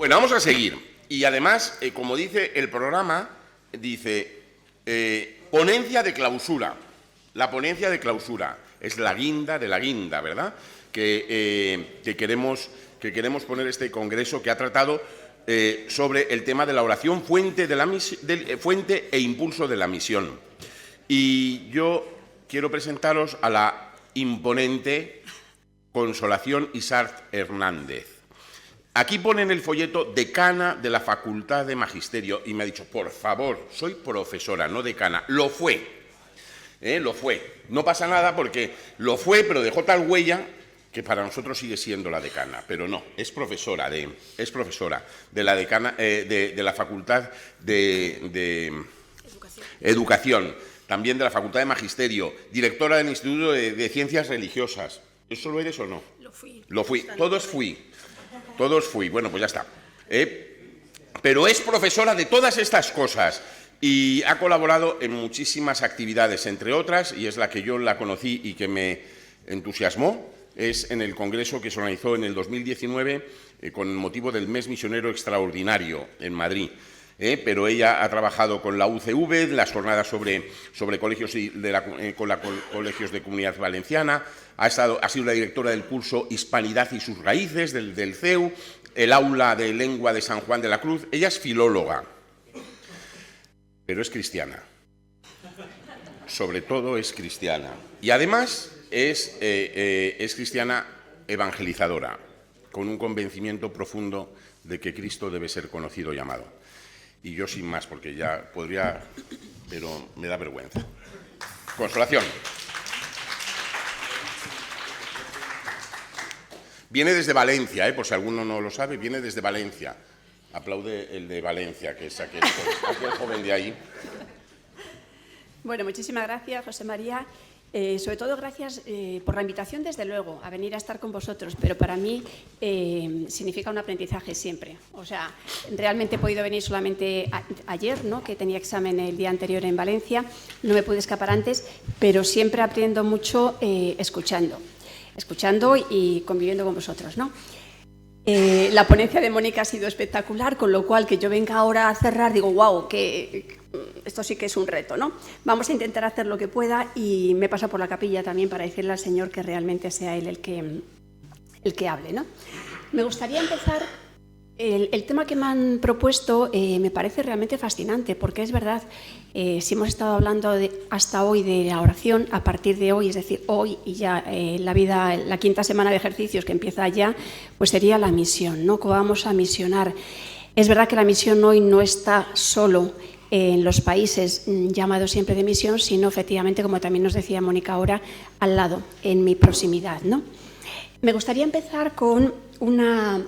Bueno, vamos a seguir. Y además, como dice el programa, dice ponencia de clausura. La ponencia de clausura es la guinda de la guinda, ¿verdad? Que queremos poner este congreso que ha tratado sobre el tema de la oración, fuente e impulso de la misión. Y yo quiero presentaros a la imponente Consolación Isart Hernández. Aquí pone en el folleto decana de la Facultad de Magisterio y me ha dicho, por favor, soy profesora, no decana. Lo fue, lo fue. No pasa nada porque lo fue, pero dejó tal huella que para nosotros sigue siendo la decana, pero no, es profesora de la decana de la Facultad de Educación, también de la Facultad de Magisterio, directora del Instituto de Ciencias Religiosas. ¿Eso lo eres o no? Lo fui. Todos fui. Bueno, pues ya está. Pero es profesora de todas estas cosas y ha colaborado en muchísimas actividades, entre otras, y es la que yo la conocí y que me entusiasmó, es en el congreso que se organizó en el 2019 con motivo del Mes Misionero Extraordinario en Madrid. Pero ella ha trabajado con la UCV, las jornadas sobre colegios colegios de Comunidad Valenciana, ha sido la directora del curso Hispanidad y sus raíces del CEU, el aula de lengua de San Juan de la Cruz. Ella es filóloga, pero es cristiana. Sobre todo es cristiana. Y además es cristiana evangelizadora, con un convencimiento profundo de que Cristo debe ser conocido y amado. Y yo sin más, porque ya podría, pero me da vergüenza. Consolación. Viene desde Valencia, por si alguno no lo sabe, viene desde Valencia. Aplaude el de Valencia, que es aquel joven de ahí. Bueno, muchísimas gracias, José María. Sobre todo gracias por la invitación, desde luego, a venir a estar con vosotros, pero para mí significa un aprendizaje siempre. O sea, realmente he podido venir solamente ayer, ¿no?, que tenía examen el día anterior en Valencia, no me pude escapar antes, pero siempre aprendo mucho escuchando y conviviendo con vosotros, ¿no? La ponencia de Mónica ha sido espectacular, con lo cual que yo venga ahora a cerrar, digo, wow, que esto sí que es un reto, ¿no? Vamos a intentar hacer lo que pueda y me paso por la capilla también para decirle al Señor que realmente sea Él el que hable, ¿no? Me gustaría empezar, el tema que me han propuesto me parece realmente fascinante, porque es verdad, si hemos estado hablando hasta hoy de la oración, a partir de hoy, es decir, hoy y ya la quinta semana de ejercicios que empieza ya, pues sería la misión, ¿no? ¿Cómo vamos a misionar? Es verdad que la misión hoy no está solo en los países llamados siempre de misión, sino efectivamente, como también nos decía Mónica ahora, al lado, en mi proximidad, ¿no? Me gustaría empezar con una...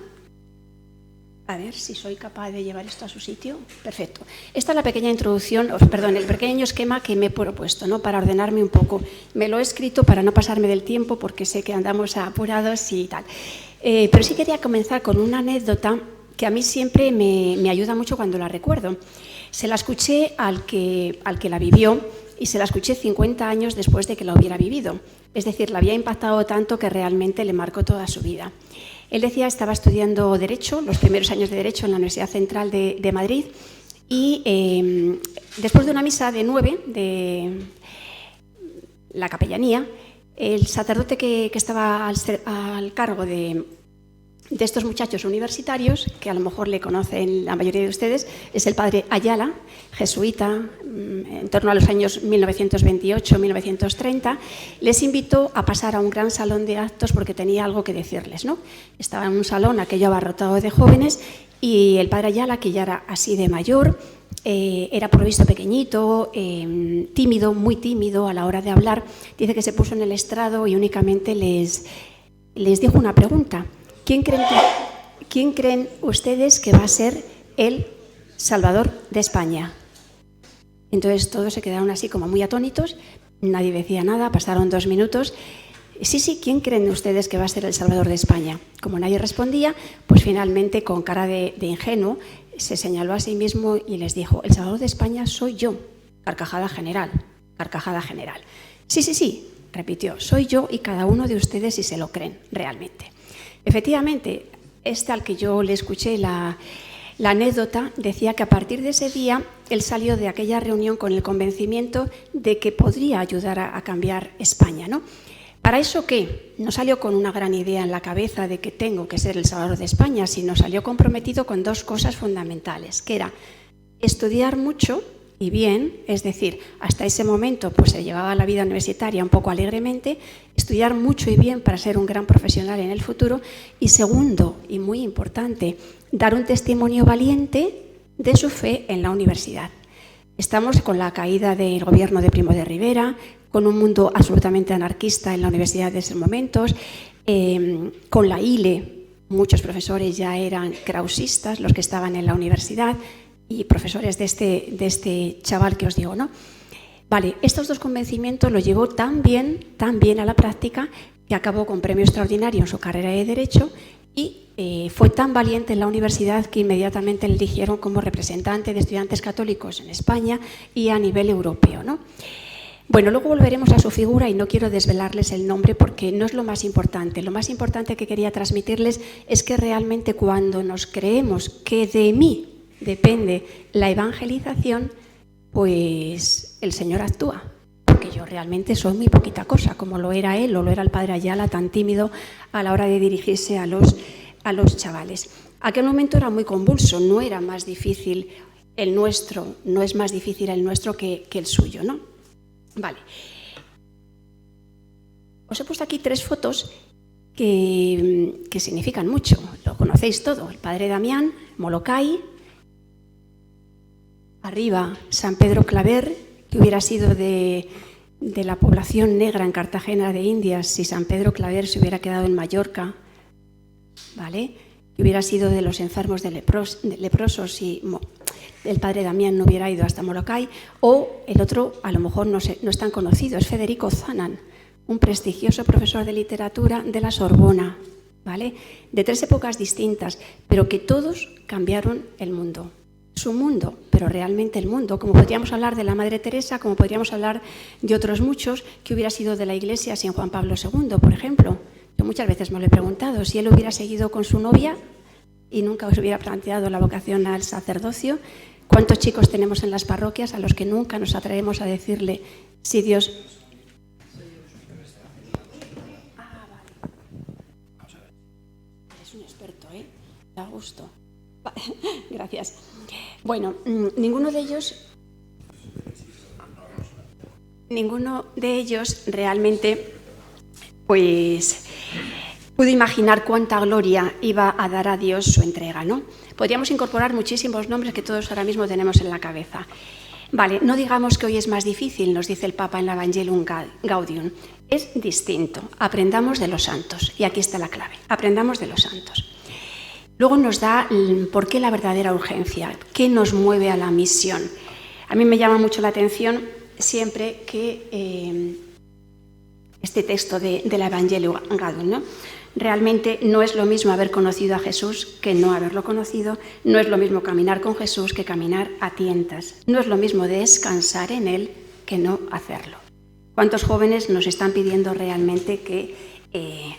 A ver si soy capaz de llevar esto a su sitio. Perfecto. Esta es la pequeña introducción, el pequeño esquema que me he propuesto, ¿no?, para ordenarme un poco. Me lo he escrito para no pasarme del tiempo, porque sé que andamos apurados y tal. Pero sí quería comenzar con una anécdota que a mí siempre me ayuda mucho cuando la recuerdo. Se la escuché al que la vivió y se la escuché 50 años después de que la hubiera vivido. Es decir, la había impactado tanto que realmente le marcó toda su vida. Él decía, estaba estudiando Derecho, los primeros años de Derecho en la Universidad Central de Madrid, y después de una misa de 9 de la capellanía, el sacerdote que estaba al cargo de estos muchachos universitarios, que a lo mejor le conocen la mayoría de ustedes, es el padre Ayala, jesuita, en torno a los años 1928-1930, les invitó a pasar a un gran salón de actos porque tenía algo que decirles, ¿no? Estaba en un salón aquello abarrotado de jóvenes y el padre Ayala, que ya era así de mayor, era por lo visto pequeñito, tímido, muy tímido a la hora de hablar, dice que se puso en el estrado y únicamente les dijo una pregunta. ¿Quién creen ustedes que va a ser el Salvador de España? Entonces todos se quedaron así como muy atónitos, nadie decía nada, pasaron 2 minutos. Sí, ¿quién creen ustedes que va a ser el Salvador de España? Como nadie respondía, pues finalmente con cara de ingenuo se señaló a sí mismo y les dijo, el Salvador de España soy yo. Carcajada general, carcajada general. Sí, repitió, soy yo y cada uno de ustedes si se lo creen realmente. Efectivamente, al que yo le escuché la anécdota, decía que a partir de ese día él salió de aquella reunión con el convencimiento de que podría ayudar a cambiar España, ¿no? ¿Para eso qué? No salió con una gran idea en la cabeza de que tengo que ser el salvador de España, sino salió comprometido con dos cosas fundamentales, que era estudiar mucho y bien, es decir, hasta ese momento pues se llevaba la vida universitaria un poco alegremente, estudiar mucho y bien para ser un gran profesional en el futuro, y segundo, y muy importante, dar un testimonio valiente de su fe en la universidad. Estamos con la caída del gobierno de Primo de Rivera, con un mundo absolutamente anarquista en la universidad de esos momentos, con la ILE, muchos profesores ya eran krausistas, los que estaban en la universidad, y profesores de este chaval que os digo, ¿no? Vale, estos dos convencimientos los llevó tan bien a la práctica que acabó con premio extraordinario en su carrera de Derecho y fue tan valiente en la universidad que inmediatamente le eligieron como representante de estudiantes católicos en España y a nivel europeo, ¿no? Bueno, luego volveremos a su figura y no quiero desvelarles el nombre porque no es lo más importante. Lo más importante que quería transmitirles es que realmente cuando nos creemos que de mí depende la evangelización, pues el Señor actúa. Porque yo realmente soy muy poquita cosa, como lo era él o lo era el padre Ayala, tan tímido a la hora de dirigirse a los chavales. Aquel momento era muy convulso, no era más difícil el nuestro, no es más difícil el nuestro que el suyo, ¿no? Vale. Os he puesto aquí 3 fotos que significan mucho. Lo conocéis todo. El padre Damián, Molokai. Arriba, San Pedro Claver, que hubiera sido de la población negra en Cartagena de Indias si San Pedro Claver se hubiera quedado en Mallorca, ¿vale? Que hubiera sido de los enfermos de leprosos si el padre Damián no hubiera ido hasta Molokai. O el otro, a lo mejor no es tan conocido, es Federico Zanan, un prestigioso profesor de literatura de la Sorbona, ¿vale? De 3 épocas distintas, pero que todos cambiaron el mundo. Su mundo, pero realmente el mundo, como podríamos hablar de la Madre Teresa, como podríamos hablar de otros muchos, que hubiera sido de la Iglesia sin Juan Pablo II, por ejemplo. Yo muchas veces me lo he preguntado, si él hubiera seguido con su novia y nunca os hubiera planteado la vocación al sacerdocio, ¿cuántos chicos tenemos en las parroquias a los que nunca nos atrevemos a decirle si Dios... Ah, vale. Vamos a ver. Es un experto, ¿eh? Da gusto. Gracias. Bueno, ninguno de ellos realmente pues pudo imaginar cuánta gloria iba a dar a Dios su entrega, ¿no? Podríamos incorporar muchísimos nombres que todos ahora mismo tenemos en la cabeza. Vale, no digamos que hoy es más difícil, nos dice el Papa en la Evangelium Gaudium. Es distinto. Aprendamos de los santos. Y aquí está la clave. Aprendamos de los santos. Luego nos da por qué la verdadera urgencia, qué nos mueve a la misión. A mí me llama mucho la atención siempre que este texto de la Evangelium Gaudium, ¿no? Realmente no es lo mismo haber conocido a Jesús que no haberlo conocido, no es lo mismo caminar con Jesús que caminar a tientas, no es lo mismo descansar en Él que no hacerlo. ¿Cuántos jóvenes nos están pidiendo realmente que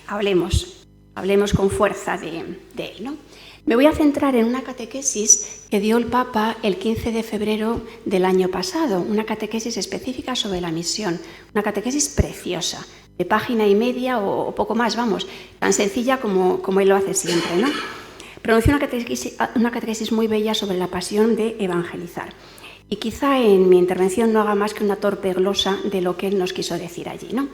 hablemos con fuerza de Él, ¿no? Me voy a centrar en una catequesis que dio el Papa el 15 de febrero del año pasado, una catequesis específica sobre la misión, una catequesis preciosa, de página y media o poco más, vamos, tan sencilla como Él lo hace siempre, ¿no? Pronunció una catequesis muy bella sobre la pasión de evangelizar. Y quizá en mi intervención no haga más que una torpe glosa de lo que Él nos quiso decir allí, ¿no?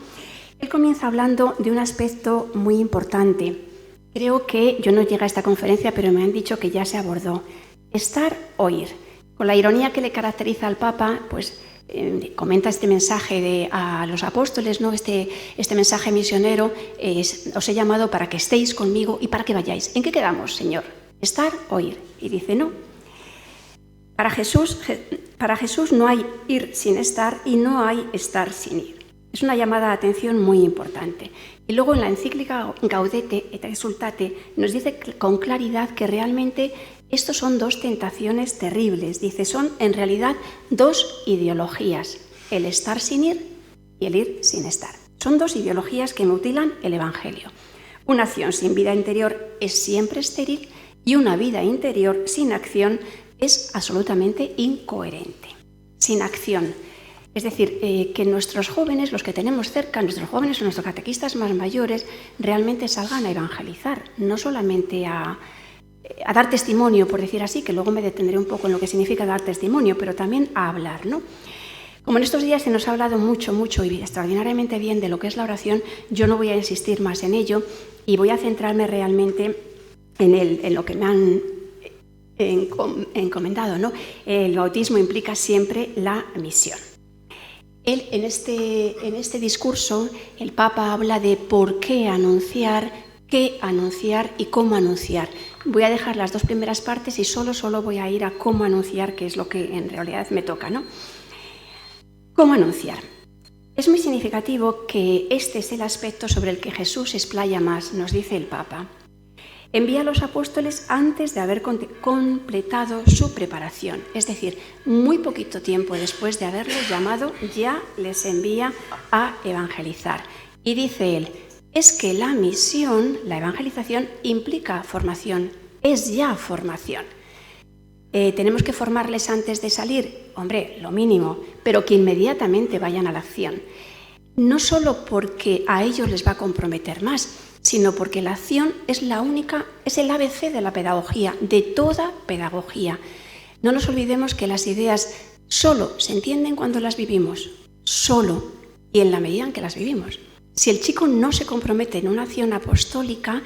Él comienza hablando de un aspecto muy importante. Creo que yo no llegué a esta conferencia, pero me han dicho que ya se abordó. Estar, oír. Con la ironía que le caracteriza al Papa, pues comenta este mensaje a los apóstoles, ¿no? Este mensaje misionero, os he llamado para que estéis conmigo y para que vayáis. ¿En qué quedamos, Señor? Estar, oír. Y dice, no. Para Jesús no hay ir sin estar y no hay estar sin ir. Es una llamada de atención muy importante. Y luego en la encíclica Gaudete et Exsultate nos dice con claridad que realmente estos son 2 tentaciones terribles. Dice, son en realidad 2 ideologías, el estar sin ir y el ir sin estar. Son 2 ideologías que mutilan el Evangelio. Una acción sin vida interior es siempre estéril y una vida interior sin acción es absolutamente incoherente. Sin acción. Es decir, que nuestros jóvenes, los que tenemos cerca, nuestros jóvenes o nuestros catequistas más mayores, realmente salgan a evangelizar, no solamente a dar testimonio, por decir así, que luego me detendré un poco en lo que significa dar testimonio, pero también a hablar, ¿no? Como en estos días se nos ha hablado mucho y extraordinariamente bien de lo que es la oración, yo no voy a insistir más en ello y voy a centrarme realmente en lo que me han encomendado, ¿no? El bautismo implica siempre la misión. Él, en este discurso, el Papa habla de por qué anunciar y cómo anunciar. Voy a dejar las dos primeras partes y solo voy a ir a cómo anunciar, que es lo que en realidad me toca, ¿no? ¿Cómo anunciar? Es muy significativo que este es el aspecto sobre el que Jesús se explaya más, nos dice el Papa. Envía a los apóstoles antes de haber completado su preparación, es decir, muy poquito tiempo después de haberlos llamado, ya les envía a evangelizar. Y dice él, es que la misión, la evangelización, implica formación, es ya formación. ¿Tenemos que formarles antes de salir? Hombre, lo mínimo, pero que inmediatamente vayan a la acción. No solo porque a ellos les va a comprometer más, sino porque la acción es el ABC de la pedagogía, de toda pedagogía. No nos olvidemos que las ideas solo se entienden cuando las vivimos, solo, y en la medida en que las vivimos. Si el chico no se compromete en una acción apostólica,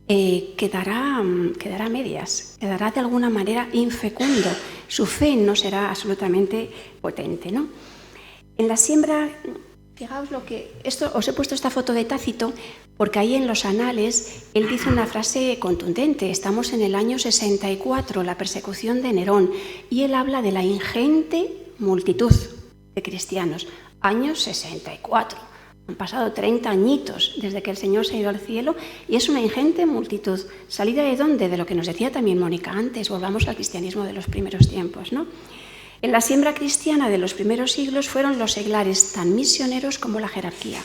quedará a medias, quedará de alguna manera infecundo, su fe no será absolutamente potente, ¿no? En la siembra, fijaos os he puesto esta foto de Tácito, porque ahí en los anales él dice una frase contundente, estamos en el año 64, la persecución de Nerón, y él habla de la ingente multitud de cristianos, año 64. Han pasado 30 añitos desde que el Señor se ha ido al cielo y es una ingente multitud. ¿Salida de dónde? De lo que nos decía también Mónica antes, volvamos al cristianismo de los primeros tiempos, ¿no? En la siembra cristiana de los primeros siglos fueron los seglares tan misioneros como la jerarquía.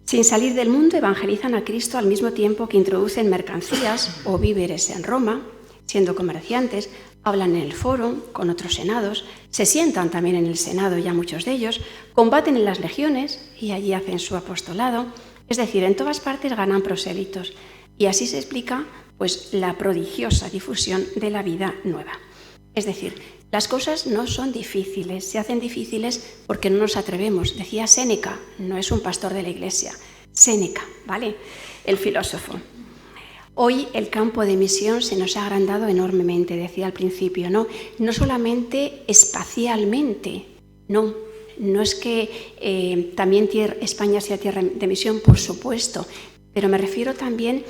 Sin salir del mundo evangelizan a Cristo al mismo tiempo que introducen mercancías o víveres en Roma, siendo comerciantes, hablan en el foro con otros senados, se sientan también en el senado ya muchos de ellos, combaten en las legiones y allí hacen su apostolado, es decir, en todas partes ganan prosélitos. Y así se explica pues, la prodigiosa difusión de la vida nueva. Es decir, las cosas no son difíciles, se hacen difíciles porque no nos atrevemos. Decía Séneca, no es un pastor de la iglesia, Séneca, ¿vale? El filósofo. Hoy el campo de misión se nos ha agrandado enormemente, decía al principio, ¿no? No solamente espacialmente, no es que también España sea tierra de misión, por supuesto, pero me refiero también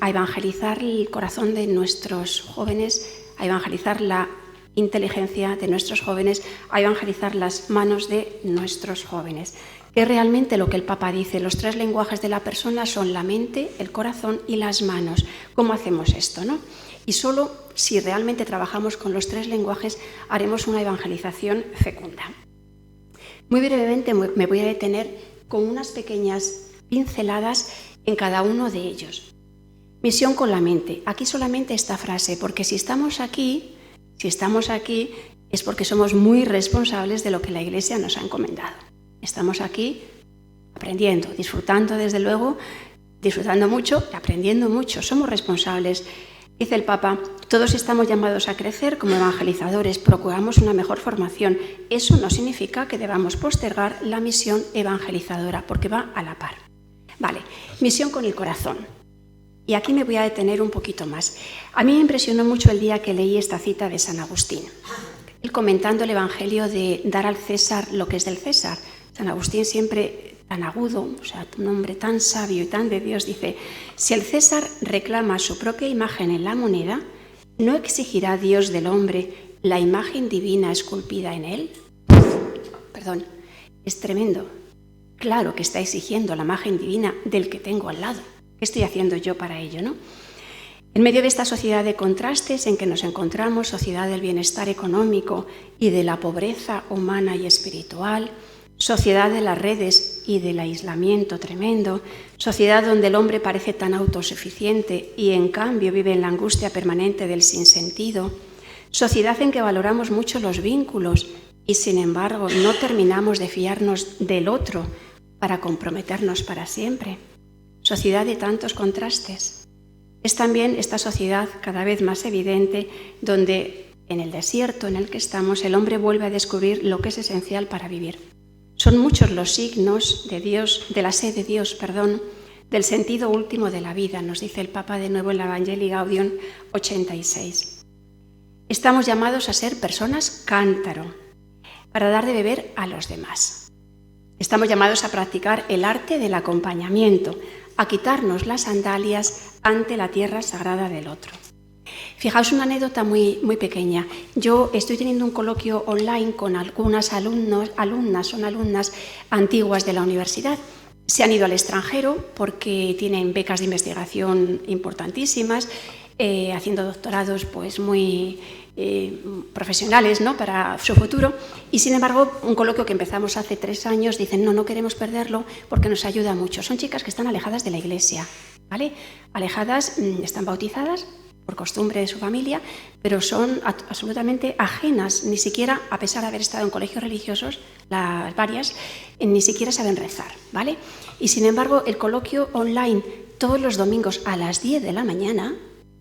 a evangelizar el corazón de nuestros jóvenes, a evangelizar la inteligencia de nuestros jóvenes, a evangelizar las manos de nuestros jóvenes. Que realmente lo que el Papa dice, los tres lenguajes de la persona son la mente, el corazón y las manos. ¿Cómo hacemos esto, no? Y solo si realmente trabajamos con los tres lenguajes haremos una evangelización fecunda. Muy brevemente me voy a detener con unas pequeñas pinceladas en cada uno de ellos. Misión con la mente. Aquí solamente esta frase, porque si estamos aquí es porque somos muy responsables de lo que la Iglesia nos ha encomendado. Estamos aquí aprendiendo, disfrutando desde luego, disfrutando mucho, aprendiendo mucho. Somos responsables. Dice el Papa, todos estamos llamados a crecer como evangelizadores, procuramos una mejor formación. Eso no significa que debamos postergar la misión evangelizadora, porque va a la par. Vale, misión con el corazón. Y aquí me voy a detener un poquito más. A mí me impresionó mucho el día que leí esta cita de San Agustín. Él comentando el Evangelio de dar al César lo que es del César. San Agustín siempre tan agudo, o sea, un hombre tan sabio y tan de Dios, dice, si el César reclama su propia imagen en la moneda, ¿no exigirá Dios del hombre la imagen divina esculpida en él? Perdón, es tremendo. Claro que está exigiendo la imagen divina del que tengo al lado. ¿Qué estoy haciendo yo para ello, no? En medio de esta sociedad de contrastes en que nos encontramos, sociedad del bienestar económico y de la pobreza humana y espiritual, sociedad de las redes y del aislamiento tremendo, sociedad donde el hombre parece tan autosuficiente y en cambio vive en la angustia permanente del sinsentido, sociedad en que valoramos mucho los vínculos y sin embargo no terminamos de fiarnos del otro para comprometernos para siempre, sociedad de tantos contrastes. Es también esta sociedad cada vez más evidente donde en el desierto en el que estamos el hombre vuelve a descubrir lo que es esencial para vivir. Son muchos los signos de Dios, de la sed de Dios, del sentido último de la vida, nos dice el Papa de nuevo en la Evangelii Gaudium 86. Estamos llamados a ser personas cántaro, para dar de beber a los demás. Estamos llamados a practicar el arte del acompañamiento, a quitarnos las sandalias ante la tierra sagrada del otro. Fijaos una anécdota muy pequeña. Yo estoy teniendo un coloquio online con algunas alumnas antiguas de la universidad. Se han ido al extranjero porque tienen becas de investigación importantísimas, haciendo doctorados pues muy profesionales, ¿no?, para su futuro, y sin embargo un coloquio que empezamos hace 3 años dicen no queremos perderlo porque nos ayuda mucho. Son chicas que están alejadas de la iglesia, ¿vale? Alejadas, están bautizadas por costumbre de su familia, pero son absolutamente ajenas, ni siquiera, a pesar de haber estado en colegios religiosos, las varias, ni siquiera saben rezar, ¿vale? Y sin embargo el coloquio online todos los domingos a las 10 de la mañana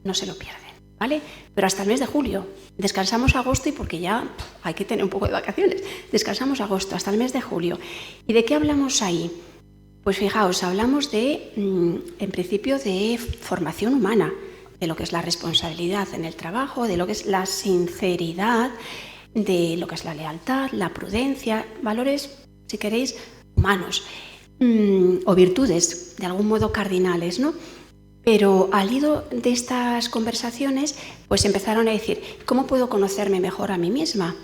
no se lo pierden, ¿vale? Pero hasta el mes de julio. Descansamos agosto y porque ya hay que tener un poco de vacaciones. Descansamos agosto hasta el mes de julio. ¿Y de qué hablamos ahí? Pues fijaos, hablamos en principio de formación humana, de lo que es la responsabilidad en el trabajo, de lo que es la sinceridad, de lo que es la lealtad, la prudencia, valores, si queréis, humanos, o virtudes, de algún modo cardinales, ¿no? Pero al hilo de estas conversaciones, pues empezaron a decir, ¿cómo puedo conocerme mejor a mí misma?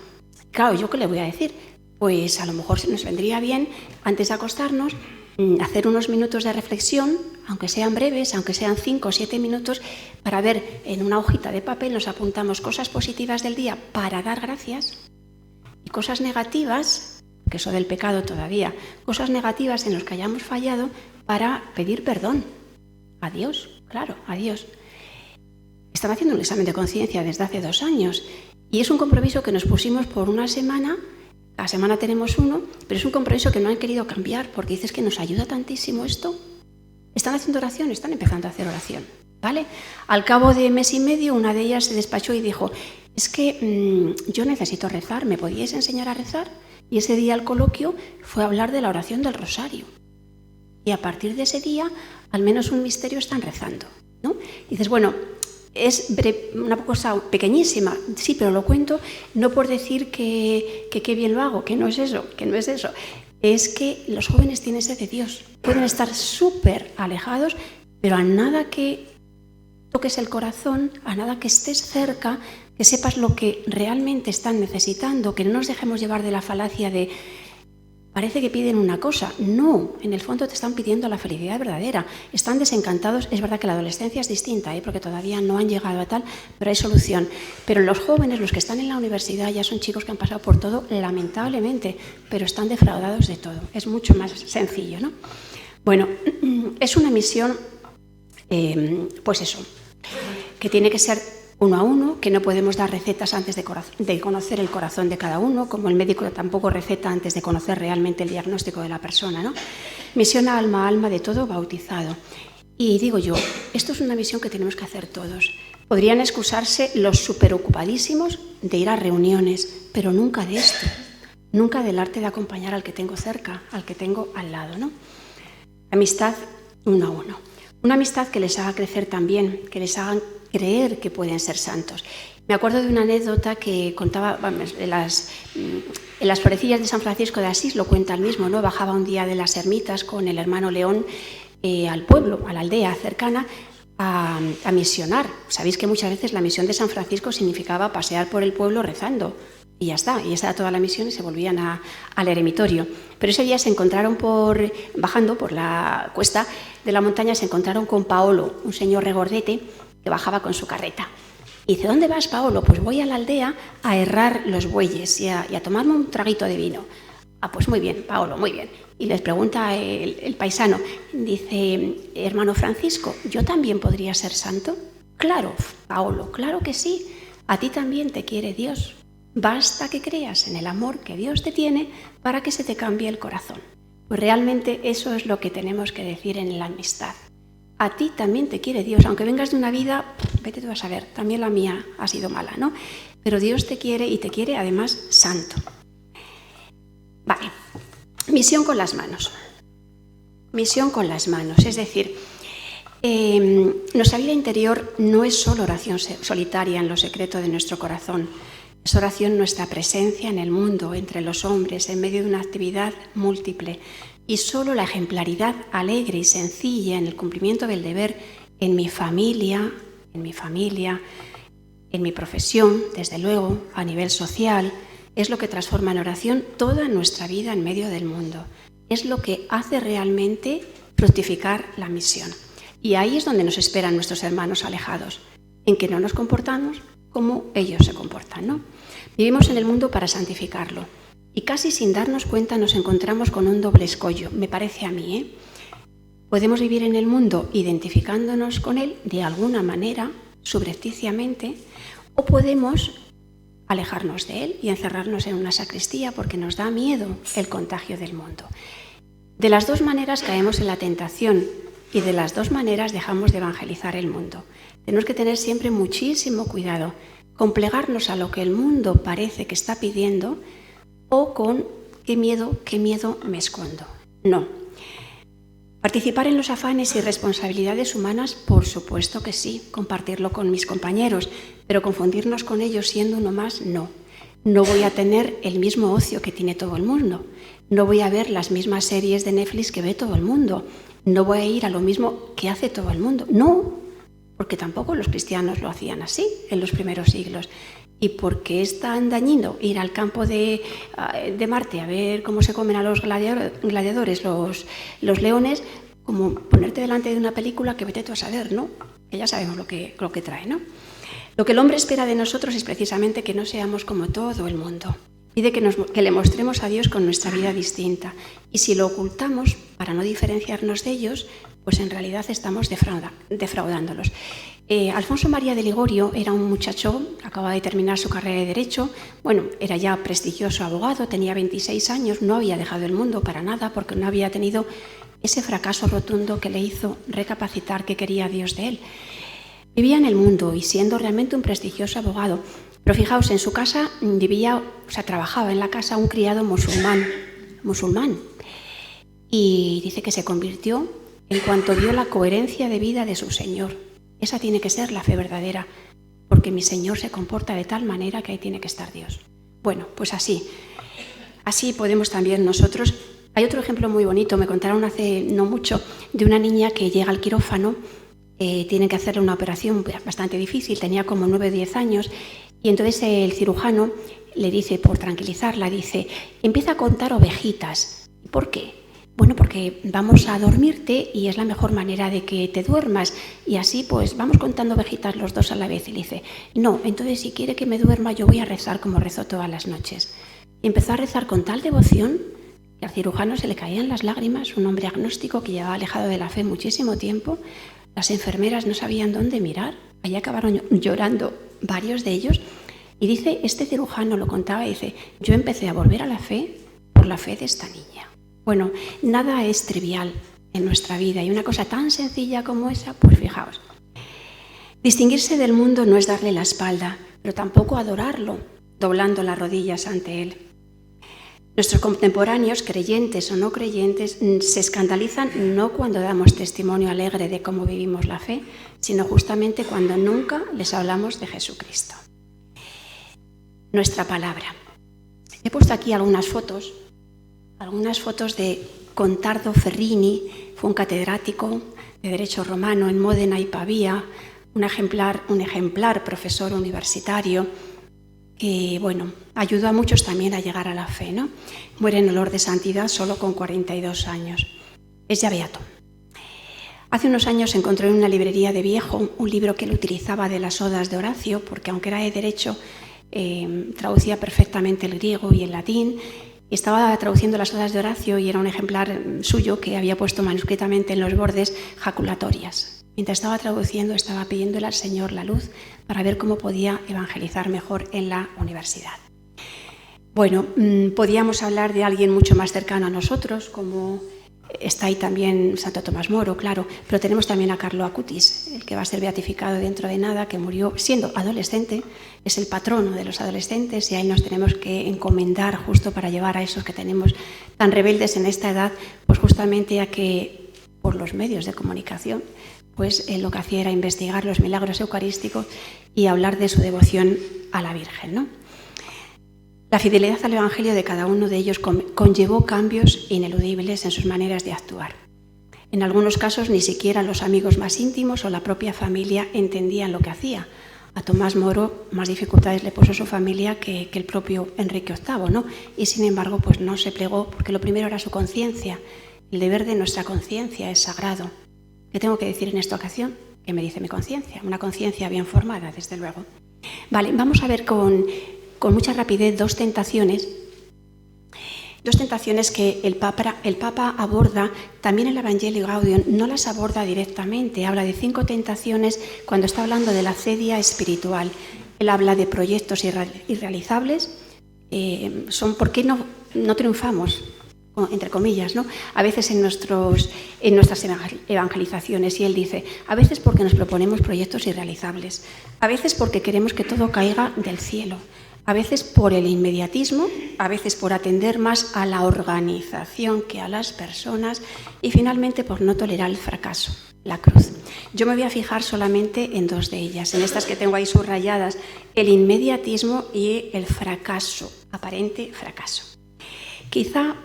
Claro, ¿yo qué le voy a decir? Pues a lo mejor nos vendría bien, antes de acostarnos, hacer unos minutos de reflexión, aunque sean breves, aunque sean 5 o 7 minutos, para ver en una hojita de papel, nos apuntamos cosas positivas del día para dar gracias y cosas negativas, que eso del pecado todavía, cosas negativas en las que hayamos fallado para pedir perdón. A Dios, claro, a Dios. Estaba haciendo un examen de conciencia desde hace 2 años y es un compromiso que nos pusimos por una semana. Cada semana tenemos uno, pero es un compromiso que no han querido cambiar porque dices que nos ayuda tantísimo esto. Están haciendo oración, están empezando a hacer oración, ¿vale? Al cabo de 1 mes y medio, una de ellas se despachó y dijo, es que yo necesito rezar, ¿me podíais enseñar a rezar? Y ese día el coloquio fue a hablar de la oración del rosario. Y a partir de ese día, al menos un misterio están rezando, ¿no? Y dices, bueno, es una cosa pequeñísima, sí, pero lo cuento no por decir que qué bien lo hago, que no es eso, es que los jóvenes tienen sed de Dios, pueden estar súper alejados, pero a nada que toques el corazón, a nada que estés cerca, que sepas lo que realmente están necesitando, que no nos dejemos llevar de la falacia de parece que piden una cosa. No, en el fondo te están pidiendo la felicidad verdadera. Están desencantados. Es verdad que la adolescencia es distinta, porque todavía no han llegado a tal, pero hay solución. Pero los jóvenes, los que están en la universidad, ya son chicos que han pasado por todo, lamentablemente, pero están defraudados de todo. Es mucho más sencillo, ¿no? Bueno, es una misión, pues eso, que tiene que ser 1 a 1, que no podemos dar recetas antes de conocer el corazón de cada uno, como el médico tampoco receta antes de conocer realmente el diagnóstico de la persona, ¿no? Misión alma a alma de todo bautizado. Y digo yo, esto es una misión que tenemos que hacer todos. Podrían excusarse los superocupadísimos de ir a reuniones, pero nunca de esto, nunca del arte de acompañar al que tengo cerca, al que tengo al lado, ¿no? Amistad 1 a 1. Una amistad que les haga crecer también, que les hagan creer que pueden ser santos. Me acuerdo de una anécdota que contaba, en las florecillas de San Francisco de Asís, lo cuenta él mismo, ¿no? Bajaba un día de las ermitas con el hermano León al pueblo, a la aldea cercana, a misionar. Sabéis que muchas veces la misión de San Francisco significaba pasear por el pueblo rezando. Y ya está, y esa era toda la misión y se volvían al eremitorio. Pero ese día se encontraron bajando por la cuesta de la montaña, se encontraron con Paolo, un señor regordete, que bajaba con su carreta. Y dice, ¿dónde vas, Paolo? Pues voy a la aldea a herrar los bueyes y a tomarme un traguito de vino. Ah, pues muy bien, Paolo, muy bien. Y les pregunta el paisano, dice, hermano Francisco, ¿yo también podría ser santo? Claro, Paolo, claro que sí. A ti también te quiere Dios. Basta que creas en el amor que Dios te tiene para que se te cambie el corazón. Pues realmente eso es lo que tenemos que decir en la amistad. A ti también te quiere Dios, aunque vengas de una vida, vete tú a saber, también la mía ha sido mala, ¿no? Pero Dios te quiere y te quiere además santo. Vale, misión con las manos. Misión con las manos, es decir, nuestra vida interior no es solo oración solitaria en lo secreto de nuestro corazón, es oración nuestra presencia en el mundo, entre los hombres, en medio de una actividad múltiple. Y solo la ejemplaridad alegre y sencilla en el cumplimiento del deber en mi familia, en mi profesión, desde luego, a nivel social, es lo que transforma en oración toda nuestra vida en medio del mundo. Es lo que hace realmente fructificar la misión. Y ahí es donde nos esperan nuestros hermanos alejados, en que no nos comportamos como ellos se comportan, ¿no? Vivimos en el mundo para santificarlo. Y casi sin darnos cuenta nos encontramos con un doble escollo, me parece a mí. Podemos vivir en el mundo identificándonos con él de alguna manera, subrepticiamente, o podemos alejarnos de él y encerrarnos en una sacristía porque nos da miedo el contagio del mundo. De las dos maneras caemos en la tentación y de las dos maneras dejamos de evangelizar el mundo. Tenemos que tener siempre muchísimo cuidado con plegarnos a lo que el mundo parece que está pidiendo o con qué miedo me escondo. No. Participar en los afanes y responsabilidades humanas, por supuesto que sí, compartirlo con mis compañeros, pero confundirnos con ellos siendo uno más, no. No voy a tener el mismo ocio que tiene todo el mundo, no voy a ver las mismas series de Netflix que ve todo el mundo, no voy a ir a lo mismo que hace todo el mundo, no, porque tampoco los cristianos lo hacían así en los primeros siglos. ¿Y por qué es tan dañino ir al campo de Marte a ver cómo se comen a los gladiadores, los leones, como ponerte delante de una película que vete tú a saber, ¿no? Que ya sabemos lo que trae, ¿no? Lo que el hombre espera de nosotros es precisamente que no seamos como todo el mundo. Pide que le mostremos a Dios con nuestra vida distinta. Y si lo ocultamos para no diferenciarnos de ellos, pues en realidad estamos defraudándolos. Alfonso María de Ligorio era un muchacho, acababa de terminar su carrera de Derecho, bueno, era ya prestigioso abogado, tenía 26 años, no había dejado el mundo para nada porque no había tenido ese fracaso rotundo que le hizo recapacitar qué quería Dios de él. Vivía en el mundo y siendo realmente un prestigioso abogado, pero fijaos, en su casa trabajaba en la casa un criado musulmán, y dice que se convirtió en cuanto vio la coherencia de vida de su Señor. Esa tiene que ser la fe verdadera, porque mi Señor se comporta de tal manera que ahí tiene que estar Dios. Bueno, pues así podemos también nosotros. Hay otro ejemplo muy bonito, me contaron hace no mucho, de una niña que llega al quirófano, tienen que hacerle una operación bastante difícil, tenía como 9 o 10 años, y entonces el cirujano le dice, por tranquilizarla, dice, empieza a contar ovejitas. ¿Por qué? Bueno, porque vamos a dormirte y es la mejor manera de que te duermas. Y así pues vamos contando ovejitas los dos a la vez. Y le dice, no, entonces si quiere que me duerma yo voy a rezar como rezo todas las noches. Y empezó a rezar con tal devoción que al cirujano se le caían las lágrimas, un hombre agnóstico que llevaba alejado de la fe muchísimo tiempo. Las enfermeras no sabían dónde mirar. Allí acabaron llorando varios de ellos. Y dice, este cirujano lo contaba y dice, yo empecé a volver a la fe por la fe de esta niña. Bueno, nada es trivial en nuestra vida y una cosa tan sencilla como esa, pues fijaos. Distinguirse del mundo no es darle la espalda, pero tampoco adorarlo, doblando las rodillas ante él. Nuestros contemporáneos, creyentes o no creyentes, se escandalizan no cuando damos testimonio alegre de cómo vivimos la fe, sino justamente cuando nunca les hablamos de Jesucristo. Nuestra palabra. He puesto aquí algunas fotos de Contardo Ferrini, fue un catedrático de Derecho Romano en Módena y Pavía, un ejemplar profesor universitario que, ayudó a muchos también a llegar a la fe, ¿no? Muere en olor de santidad solo con 42 años. Es ya beato. Hace unos años encontré en una librería de viejo un libro que él utilizaba de las odas de Horacio, porque aunque era de Derecho, traducía perfectamente el griego y el latín. Estaba traduciendo las Odas de Horacio y era un ejemplar suyo que había puesto manuscritamente en los bordes jaculatorias. Mientras estaba traduciendo, estaba pidiéndole al Señor la luz para ver cómo podía evangelizar mejor en la universidad. Bueno, podíamos hablar de alguien mucho más cercano a nosotros, como está ahí también Santo Tomás Moro, claro, pero tenemos también a Carlo Acutis, el que va a ser beatificado dentro de nada, que murió siendo adolescente, es el patrono de los adolescentes y ahí nos tenemos que encomendar justo para llevar a esos que tenemos tan rebeldes en esta edad, pues justamente a que por los medios de comunicación, pues lo que hacía era investigar los milagros eucarísticos y hablar de su devoción a la Virgen, ¿no? La fidelidad al Evangelio de cada uno de ellos conllevó cambios ineludibles en sus maneras de actuar. En algunos casos ni siquiera los amigos más íntimos o la propia familia entendían lo que hacía. A Tomás Moro más dificultades le puso su familia que el propio Enrique VIII, ¿no? Y sin embargo, pues no se plegó porque lo primero era su conciencia. El deber de nuestra conciencia es sagrado. ¿Qué tengo que decir en esta ocasión? ¿Qué me dice mi conciencia? Una conciencia bien formada, desde luego. Vale, vamos a ver con mucha rapidez dos tentaciones que el Papa aborda también en el Evangelio Gaudium. No las aborda directamente, habla de 5 tentaciones cuando está hablando de la acedia espiritual. Él habla de proyectos irrealizables, son por qué no triunfamos, entre comillas, ¿no? A veces en nuestras evangelizaciones, y él dice, a veces porque nos proponemos proyectos irrealizables, a veces porque queremos que todo caiga del cielo, a veces por el inmediatismo, a veces por atender más a la organización que a las personas y finalmente por no tolerar el fracaso, la cruz. Yo me voy a fijar solamente en 2 de ellas, en estas que tengo ahí subrayadas, el inmediatismo y el fracaso, aparente fracaso. Quizá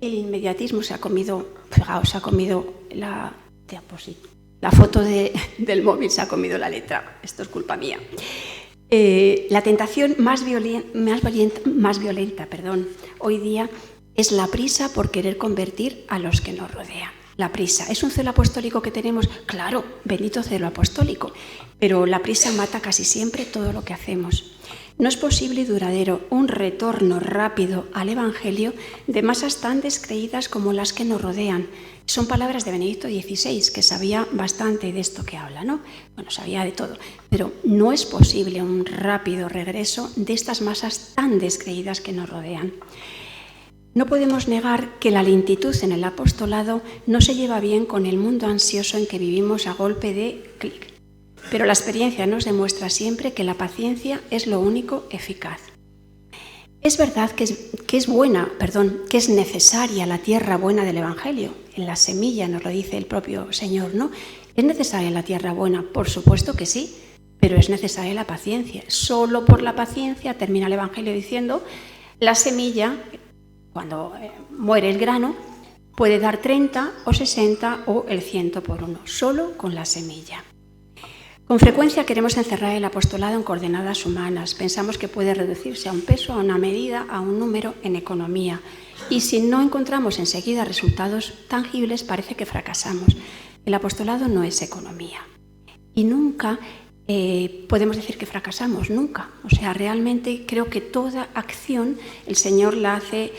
el inmediatismo se ha comido, fijaos, se ha comido la foto del móvil, se ha comido la letra, esto es culpa mía. La tentación más violenta, hoy día es la prisa por querer convertir a los que nos rodean. La prisa. ¿Es un celo apostólico que tenemos? Claro, bendito celo apostólico, pero la prisa mata casi siempre todo lo que hacemos. No es posible y duradero un retorno rápido al Evangelio de masas tan descreídas como las que nos rodean. Son palabras de Benedicto XVI, que sabía bastante de esto que habla, ¿no? Bueno, sabía de todo, pero no es posible un rápido regreso de estas masas tan descreídas que nos rodean. No podemos negar que la lentitud en el apostolado no se lleva bien con el mundo ansioso en que vivimos a golpe de clic. Pero la experiencia nos demuestra siempre que la paciencia es lo único eficaz. Es verdad que es necesaria la tierra buena del Evangelio. En la semilla nos lo dice el propio Señor, ¿no? ¿Es necesaria la tierra buena? Por supuesto que sí, pero es necesaria la paciencia. Solo por la paciencia, termina el Evangelio diciendo, la semilla, cuando muere el grano, puede dar 30 o 60 o el 100 por 1, solo con la semilla. Con frecuencia queremos encerrar el apostolado en coordenadas humanas. Pensamos que puede reducirse a un peso, a una medida, a un número en economía. Y si no encontramos enseguida resultados tangibles, parece que fracasamos. El apostolado no es economía. Y nunca podemos decir que fracasamos, nunca. O sea, realmente creo que toda acción el Señor la hace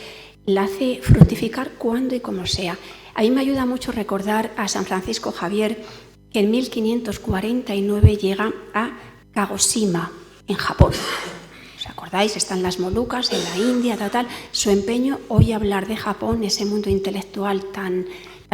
fructificar cuando y como sea. A mí me ayuda mucho recordar a San Francisco Javier, que en 1549 llega a Kagoshima, en Japón. ¿Os acordáis? Están las Molucas, en la India, tal. Su empeño, hoy hablar de Japón, ese mundo intelectual tan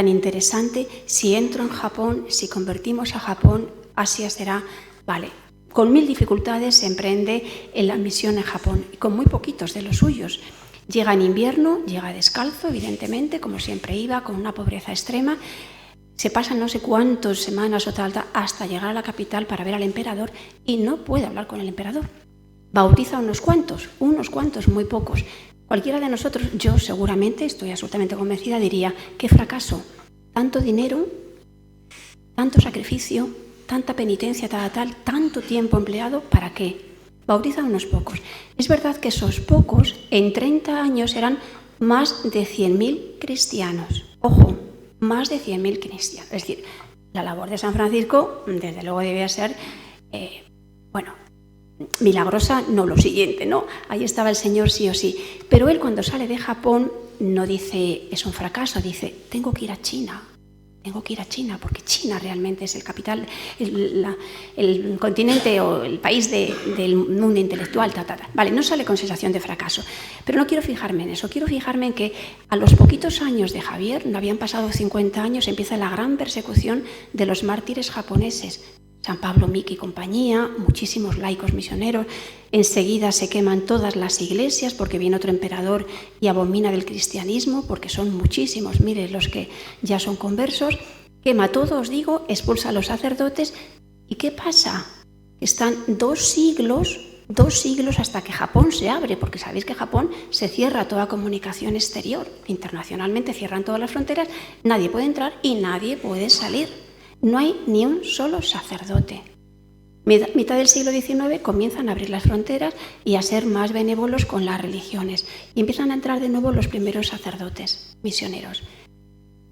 interesante. Si entro en Japón, si convertimos a Japón, Asia será, vale. Con 1000 dificultades se emprende en la misión en Japón, y con muy poquitos de los suyos. Llega en invierno, llega descalzo, evidentemente, como siempre iba, con una pobreza extrema. Se pasan no sé cuántas semanas o tal, hasta llegar a la capital para ver al emperador y no puede hablar con el emperador. Bautiza unos cuantos, muy pocos. Cualquiera de nosotros, yo seguramente, estoy absolutamente convencida, diría, qué fracaso. Tanto dinero, tanto sacrificio, tanta penitencia, tanto tiempo empleado, ¿para qué? Bautiza unos pocos. Es verdad que esos pocos, en 30 años, eran más de 100.000 cristianos. Ojo, más de 100.000 cristianos. Es decir, la labor de San Francisco, desde luego, debía ser, milagrosa, no lo siguiente, ¿no? Ahí estaba el Señor sí o sí. Pero él cuando sale de Japón no dice es un fracaso, dice tengo que ir a China. Tengo que ir a China porque China realmente es el capital, el continente o el país del mundo intelectual. Vale, no sale con sensación de fracaso, pero no quiero fijarme en eso. Quiero fijarme en que a los poquitos años de Javier, no habían pasado 50 años, empieza la gran persecución de los mártires japoneses. San Pablo Miki y compañía, muchísimos laicos misioneros. Enseguida se queman todas las iglesias porque viene otro emperador y abomina del cristianismo, porque son muchísimos, mire, los que ya son conversos. Quema todo, os digo, expulsa a los sacerdotes. ¿Y qué pasa? Están 2 siglos hasta que Japón se abre, porque sabéis que Japón se cierra toda comunicación exterior. Internacionalmente cierran todas las fronteras, nadie puede entrar y nadie puede salir. No hay ni un solo sacerdote. Mitad del siglo XIX comienzan a abrir las fronteras y a ser más benévolos con las religiones. Y empiezan a entrar de nuevo los primeros sacerdotes misioneros.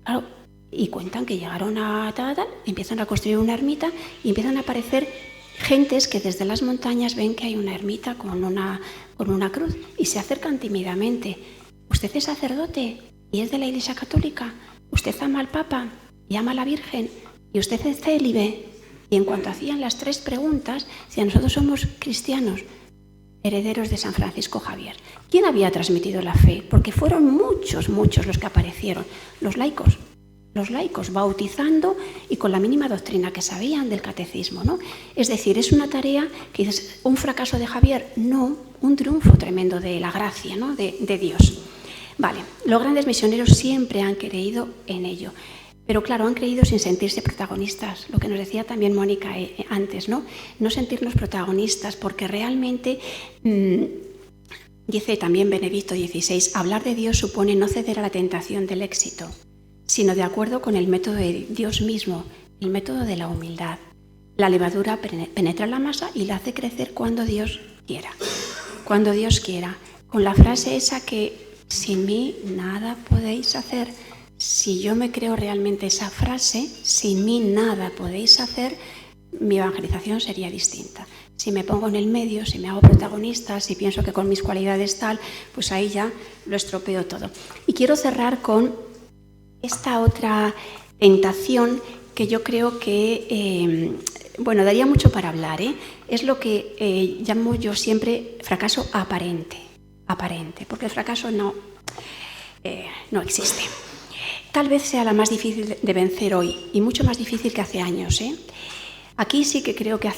Claro, y cuentan que llegaron a empiezan a construir una ermita y empiezan a aparecer gentes que desde las montañas ven que hay una ermita con una cruz y se acercan tímidamente. ¿Usted es sacerdote y es de la Iglesia Católica? ¿Usted ama al Papa y ama a la Virgen? ¿Y usted es célibe? Y en cuanto hacían las 3 preguntas, decían, nosotros somos cristianos, herederos de San Francisco Javier. ¿Quién había transmitido la fe? Porque fueron muchos los que aparecieron. Los laicos, bautizando y con la mínima doctrina que sabían del catecismo, ¿no? Es decir, es una tarea que dices, ¿un fracaso de Javier? No, un triunfo tremendo de la gracia, ¿no? de Dios. Vale, los grandes misioneros siempre han creído en ello. Pero claro, han creído sin sentirse protagonistas, lo que nos decía también Mónica antes, ¿no? No sentirnos protagonistas, porque realmente, dice también Benedicto XVI, hablar de Dios supone no ceder a la tentación del éxito, sino de acuerdo con el método de Dios mismo, el método de la humildad. La levadura penetra la masa y la hace crecer cuando Dios quiera. Cuando Dios quiera. Con la frase esa que sin mí nada podéis hacer. Si yo me creo realmente esa frase, sin mí nada podéis hacer, mi evangelización sería distinta. Si me pongo en el medio, si me hago protagonista, si pienso que con mis cualidades tal, pues ahí ya lo estropeo todo. Y quiero cerrar con esta otra tentación que yo creo que, daría mucho para hablar, ¿eh? Es lo que llamo yo siempre fracaso aparente, porque el fracaso no existe. Tal vez sea la más difícil de vencer hoy y mucho más difícil que hace años, ¿eh? Aquí sí que creo que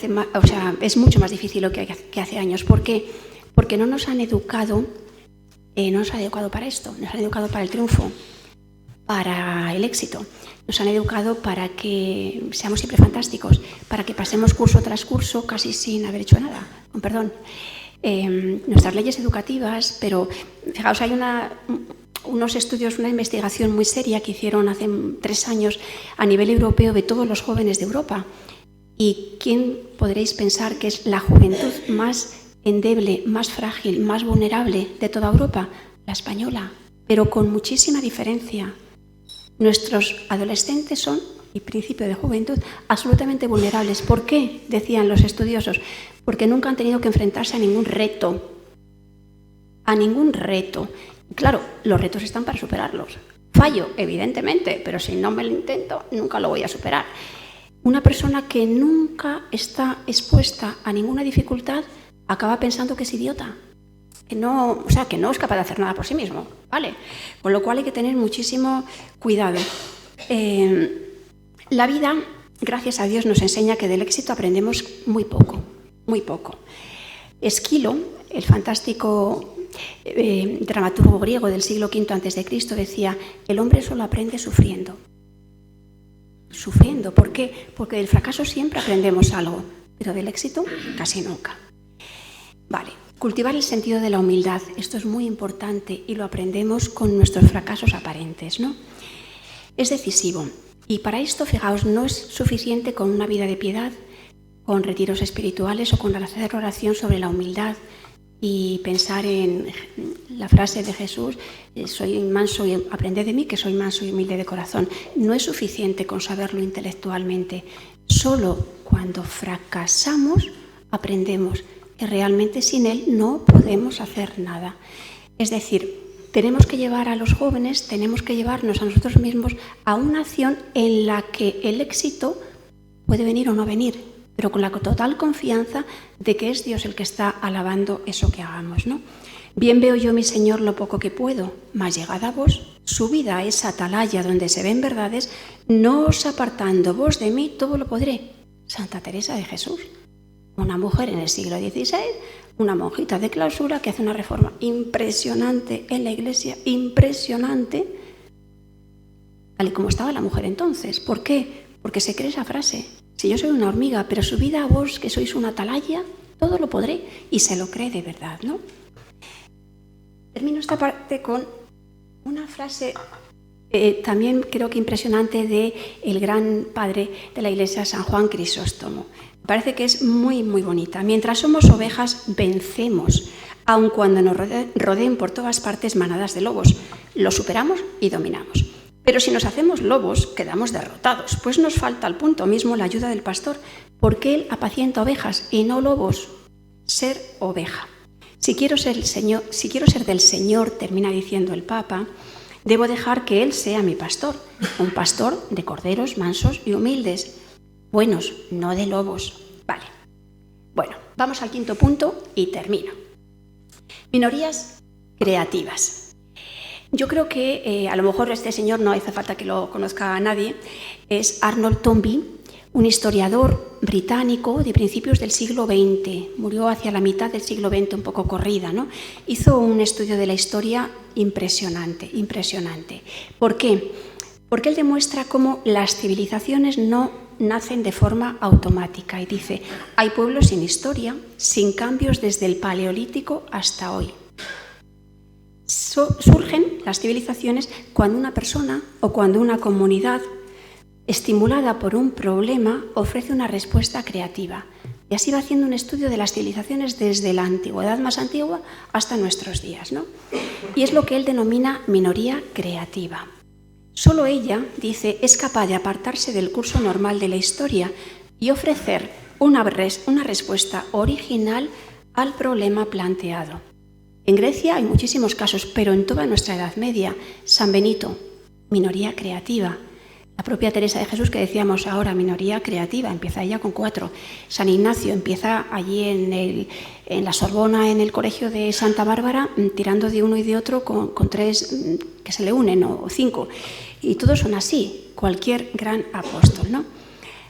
es mucho más difícil lo que hace años. ¿Por qué? Porque no nos han educado para esto, nos han educado para el triunfo, para el éxito. Nos han educado para que seamos siempre fantásticos, para que pasemos curso tras curso casi sin haber hecho nada, con perdón. Nuestras leyes educativas, pero fijaos, hay unos estudios, una investigación muy seria que hicieron hace 3 años a nivel europeo de todos los jóvenes de Europa. ¿Y quién podréis pensar que es la juventud más endeble, más frágil, más vulnerable de toda Europa? La española, pero con muchísima diferencia. Nuestros adolescentes son, y principio de juventud, absolutamente vulnerables. ¿Por qué? Decían los estudiosos. Porque nunca han tenido que enfrentarse a ningún reto. A ningún reto. Claro, los retos están para superarlos. Fallo, evidentemente, pero si no me lo intento, nunca lo voy a superar. Una persona que nunca está expuesta a ninguna dificultad acaba pensando que es idiota, que no es capaz de hacer nada por sí mismo, ¿vale? Con lo cual hay que tener muchísimo cuidado. La vida, gracias a Dios, nos enseña que del éxito aprendemos muy poco, muy poco. Esquilo, el fantástico dramaturgo griego del siglo V a.C., decía: el hombre solo aprende sufriendo. Sufriendo, ¿por qué? Porque del fracaso siempre aprendemos algo, pero del éxito casi nunca. Vale, cultivar el sentido de la humildad, esto es muy importante y lo aprendemos con nuestros fracasos aparentes, ¿no? Es decisivo. Y para esto, fijaos, no es suficiente con una vida de piedad, con retiros espirituales o con hacer oración sobre la humildad y pensar en la frase de Jesús: soy manso y aprended de mí, que soy manso y humilde de corazón. No es suficiente con saberlo intelectualmente. Solo cuando fracasamos aprendemos que realmente sin Él no podemos hacer nada. Es decir, tenemos que llevar a los jóvenes, tenemos que llevarnos a nosotros mismos a una acción en la que el éxito puede venir o no venir, pero con la total confianza de que es Dios el que está alabando eso que hagamos, ¿no? Bien veo yo, mi Señor, lo poco que puedo, mas llegad a vos, subid a esa atalaya donde se ven verdades, no os apartando vos de mí, todo lo podré. Santa Teresa de Jesús, una mujer en el siglo XVI, una monjita de clausura que hace una reforma impresionante en la Iglesia, impresionante, tal y como estaba la mujer entonces. ¿Por qué? Porque se cree esa frase: si yo soy una hormiga, pero subid a vos que sois una atalaya, todo lo podré, y se lo cree de verdad, ¿no? Termino esta parte con una frase también creo que impresionante de el gran padre de la Iglesia, San Juan Crisóstomo. Me parece que es muy, muy bonita. Mientras somos ovejas, vencemos, aun cuando nos rodeen por todas partes manadas de lobos. Lo superamos y dominamos. Pero si nos hacemos lobos, quedamos derrotados, pues nos falta al punto mismo la ayuda del pastor, porque él apacienta ovejas y no lobos. Ser oveja. Si quiero ser del Señor, termina diciendo el Papa, debo dejar que Él sea mi pastor, un pastor de corderos mansos y humildes, buenos, no de lobos. Vale. Bueno, vamos al quinto punto y termino. Minorías creativas. Yo creo que a lo mejor este señor no hace falta que lo conozca a nadie, es Arnold Toynbee, un historiador británico de principios del siglo XX, murió hacia la mitad del siglo XX, un poco corrida, ¿no? Hizo un estudio de la historia impresionante, impresionante. ¿Por qué? Porque él demuestra cómo las civilizaciones no nacen de forma automática y dice, hay pueblos sin historia, sin cambios desde el Paleolítico hasta hoy. Surgen las civilizaciones cuando una persona o cuando una comunidad estimulada por un problema, ofrece una respuesta creativa. Y así va haciendo un estudio de las civilizaciones desde la antigüedad más antigua hasta nuestros días, ¿no? Y es lo que él denomina minoría creativa. Solo ella, dice, es capaz de apartarse del curso normal de la historia y ofrecer una respuesta original al problema planteado. En Grecia hay muchísimos casos, pero en toda nuestra Edad Media, San Benito, minoría creativa. La propia Teresa de Jesús, que decíamos ahora, minoría creativa, empieza ella con 4. San Ignacio empieza allí en la Sorbona, en el colegio de Santa Bárbara, tirando de uno y de otro con 3 que se le unen, o 5. Y todos son así, cualquier gran apóstol, ¿no?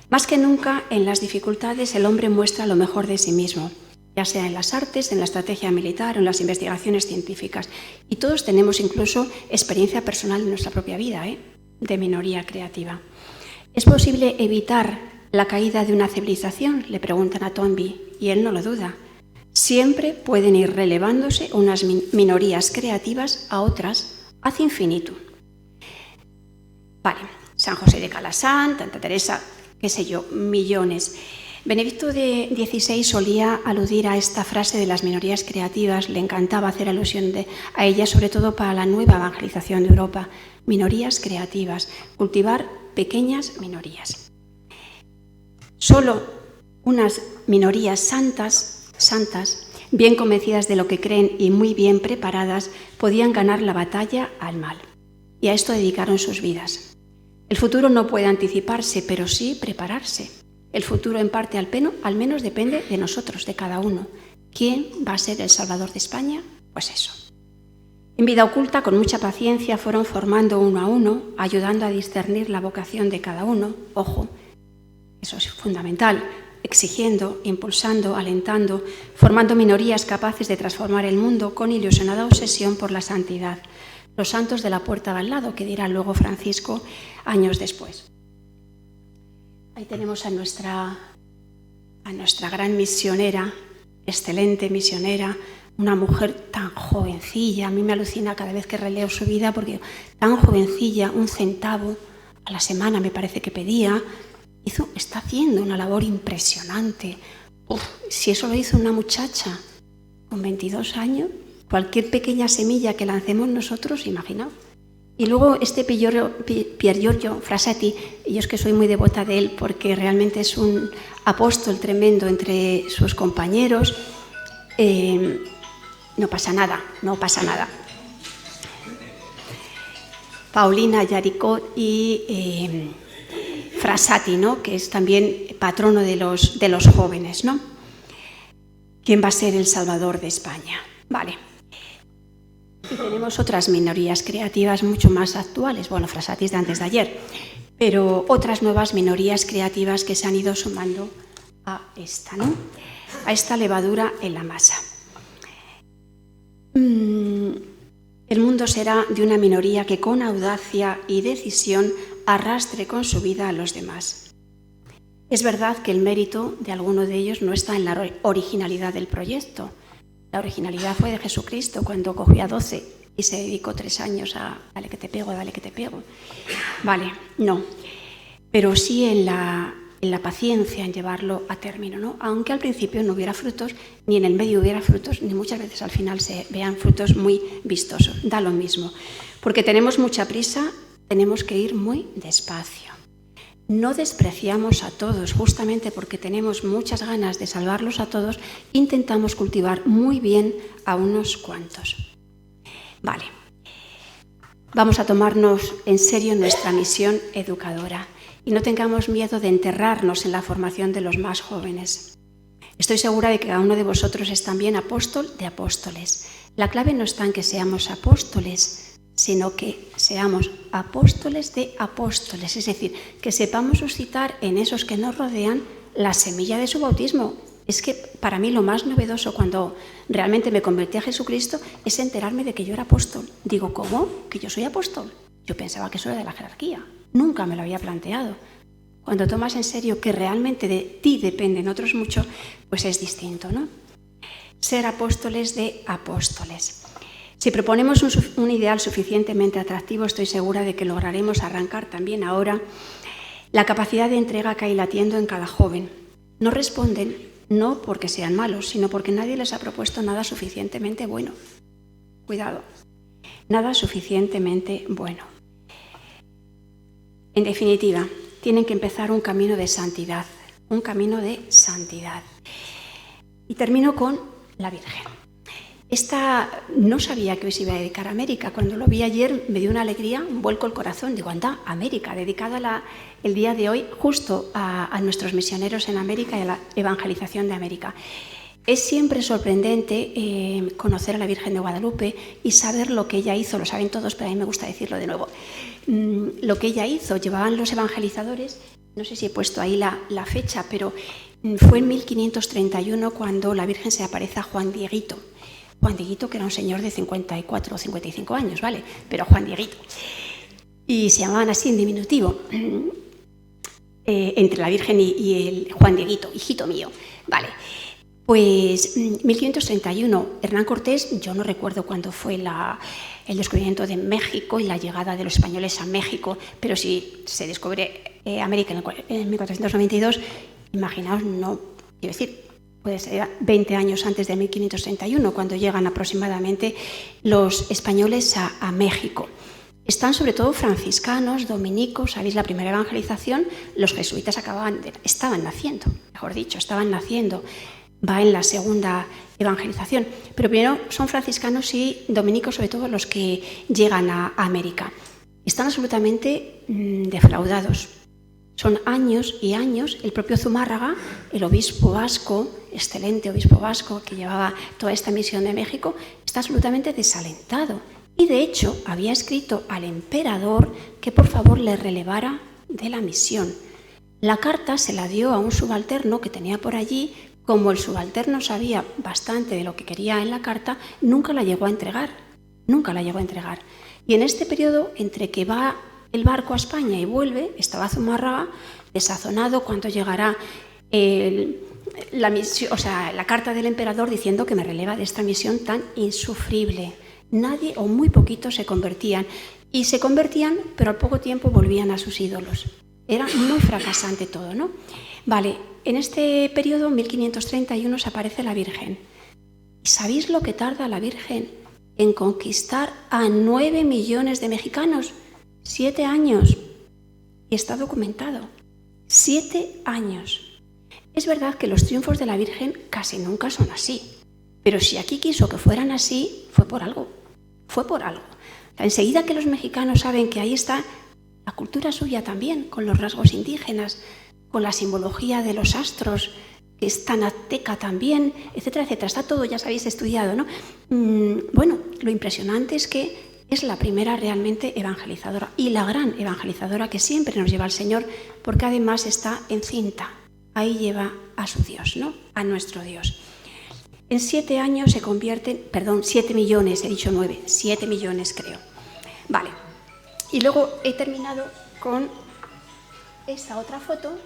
Más que nunca, en las dificultades, el hombre muestra lo mejor de sí mismo, ya sea en las artes, en la estrategia militar o en las investigaciones científicas. Y todos tenemos incluso experiencia personal en nuestra propia vida, de minoría creativa. ¿Es posible evitar la caída de una civilización?, le preguntan a Toynbee, y él no lo duda. Siempre pueden ir relevándose unas minorías creativas a otras ad infinitum. Vale, San José de Calasán, Santa Teresa, qué sé yo, millones. Benedicto XVI solía aludir a esta frase de las minorías creativas, le encantaba hacer alusión a ella, sobre todo para la nueva evangelización de Europa. Minorías creativas, cultivar pequeñas minorías. Solo unas minorías santas, bien convencidas de lo que creen y muy bien preparadas, podían ganar la batalla al mal. Y a esto dedicaron sus vidas. El futuro no puede anticiparse, pero sí prepararse. El futuro en parte al menos depende de nosotros, de cada uno. ¿Quién va a ser el Salvador de España? Pues eso. En vida oculta, con mucha paciencia, fueron formando uno a uno, ayudando a discernir la vocación de cada uno. Ojo, eso es fundamental. Exigiendo, impulsando, alentando, formando minorías capaces de transformar el mundo con ilusionada obsesión por la santidad. Los santos de la puerta de al lado, que dirá luego Francisco años después. Ahí tenemos a nuestra gran misionera, excelente misionera, una mujer tan jovencilla. A mí me alucina cada vez que releo su vida porque tan jovencilla, 1 centavo a la semana me parece que pedía. Está haciendo una labor impresionante. Si eso lo hizo una muchacha con 22 años, cualquier pequeña semilla que lancemos nosotros, imaginaos. Y luego Pier Giorgio Frassati, yo es que soy muy devota de él porque realmente es un apóstol tremendo entre sus compañeros. no pasa nada, no pasa nada. Paulina Jaricot y Frassati, ¿no? Que es también patrono de los jóvenes, ¿no? ¿Quién va a ser el salvador de España? Vale. Y tenemos otras minorías creativas mucho más actuales. Bueno, Frassati es de antes de ayer, pero otras nuevas minorías creativas que se han ido sumando a esta, ¿no? A esta levadura en la masa. El mundo será de una minoría que con audacia y decisión arrastre con su vida a los demás. Es verdad que el mérito de alguno de ellos no está en la originalidad del proyecto. La originalidad fue de Jesucristo cuando cogió a 12 y se dedicó 3 años a dale que te pego, dale que te pego. Vale, no. Pero sí en la paciencia, en llevarlo a término, ¿no? Aunque al principio no hubiera frutos, ni en el medio hubiera frutos, ni muchas veces al final se vean frutos muy vistosos. Da lo mismo. Porque tenemos mucha prisa, tenemos que ir muy despacio. No despreciamos a todos, justamente porque tenemos muchas ganas de salvarlos a todos, intentamos cultivar muy bien a unos cuantos. Vale. Vamos a tomarnos en serio nuestra misión educadora y no tengamos miedo de enterrarnos en la formación de los más jóvenes. Estoy segura de que cada uno de vosotros es también apóstol de apóstoles. La clave no está en que seamos apóstoles, sino que seamos apóstoles de apóstoles, es decir, que sepamos suscitar en esos que nos rodean la semilla de su bautismo. Es que para mí lo más novedoso cuando realmente me convertí a Jesucristo es enterarme de que yo era apóstol. Digo, ¿cómo? ¿Que yo soy apóstol? Yo pensaba que eso era de la jerarquía. Nunca me lo había planteado. Cuando tomas en serio que realmente de ti dependen otros mucho, pues es distinto, ¿no? Ser apóstoles de apóstoles. Si proponemos un ideal suficientemente atractivo, estoy segura de que lograremos arrancar también ahora la capacidad de entrega que hay latiendo en cada joven. No responden, no porque sean malos, sino porque nadie les ha propuesto nada suficientemente bueno. Cuidado, nada suficientemente bueno. En definitiva, tienen que empezar un camino de santidad, un camino de santidad. Y termino con la Virgen. Esta no sabía que hoy se iba a dedicar a América. Cuando lo vi ayer me dio una alegría, un vuelco al corazón. Digo, anda, América, dedicada el día de hoy justo a nuestros misioneros en América y a la evangelización de América. Es siempre sorprendente conocer a la Virgen de Guadalupe y saber lo que ella hizo. Lo saben todos, pero a mí me gusta decirlo de nuevo. Lo que ella hizo, llevaban los evangelizadores, no sé si he puesto ahí la fecha, pero fue en 1531 cuando la Virgen se aparece a Juan Dieguito. Juan Dieguito, que era un señor de 54 o 55 años, ¿vale? Pero Juan Dieguito. Y se llamaban así en diminutivo, entre la Virgen y el Juan Dieguito, hijito mío, ¿vale? Pues 1531, Hernán Cortés, yo no recuerdo cuándo fue el descubrimiento de México y la llegada de los españoles a México, pero si se descubre América en 1492, imaginaos, no, quiero decir, puede ser 20 años antes de 1531, cuando llegan aproximadamente los españoles a México. Están sobre todo franciscanos, dominicos, sabéis, la primera evangelización, los jesuitas estaban naciendo, mejor dicho, estaban naciendo. Va en la segunda evangelización, pero primero son franciscanos y dominicos, sobre todo los que llegan a América. Están absolutamente defraudados. Son años y años. El propio Zumárraga, el obispo vasco, excelente obispo vasco que llevaba toda esta misión de México, está absolutamente desalentado. Y de hecho había escrito al emperador que por favor le relevara de la misión. La carta se la dio a un subalterno que tenía por allí. Como el subalterno sabía bastante de lo que quería en la carta, nunca la llegó a entregar. Y en este periodo, entre que va el barco a España y vuelve, estaba Zumárraga desazonado cuando llegará la carta del emperador diciendo que me releva de esta misión tan insufrible. Nadie o muy poquitos se convertían. Y se convertían, pero al poco tiempo volvían a sus ídolos. Era muy fracasante todo, ¿no? Vale, en este periodo, 1531, se aparece la Virgen. ¿Y sabéis lo que tarda la Virgen en conquistar a 9 millones de mexicanos? 7 años. Y está documentado. 7 años. Es verdad que los triunfos de la Virgen casi nunca son así. Pero si aquí quiso que fueran así, fue por algo. Fue por algo. Enseguida que los mexicanos saben que ahí está la cultura suya también, con los rasgos indígenas, con la simbología de los astros, que es tan azteca también, etcétera, etcétera. Está todo, ya sabéis, estudiado, ¿no? Bueno, lo impresionante es que es la primera realmente evangelizadora y la gran evangelizadora que siempre nos lleva al Señor, porque además está encinta. Ahí lleva a su Dios, ¿no? A nuestro Dios. En 7 años se convierten, 7 millones, he dicho 9, 7 millones creo. Vale. Y luego he terminado con esta otra foto.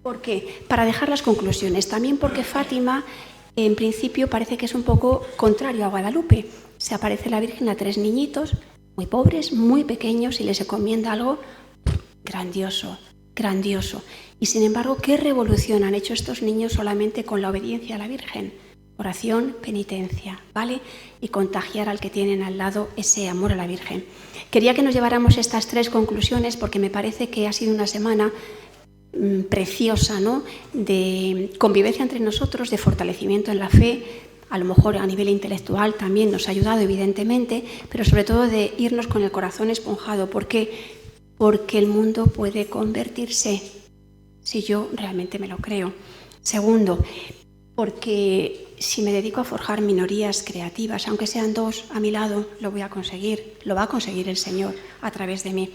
¿Por qué? Para dejar las conclusiones. También porque Fátima, en principio, parece que es un poco contrario a Guadalupe. Se aparece la Virgen a 3 niñitos, muy pobres, muy pequeños, y les encomienda algo grandioso, grandioso. Y sin embargo, ¿qué revolución han hecho estos niños solamente con la obediencia a la Virgen? Oración, penitencia, ¿vale? Y contagiar al que tienen al lado ese amor a la Virgen. Quería que nos lleváramos estas 3 conclusiones porque me parece que ha sido una semana preciosa, ¿no? De convivencia entre nosotros, de fortalecimiento en la fe, a lo mejor a nivel intelectual también nos ha ayudado evidentemente, pero sobre todo de irnos con el corazón esponjado. ¿Por qué? Porque el mundo puede convertirse, si yo realmente me lo creo. Segundo, porque si me dedico a forjar minorías creativas, aunque sean 2 a mi lado, lo voy a conseguir, lo va a conseguir el Señor a través de mí.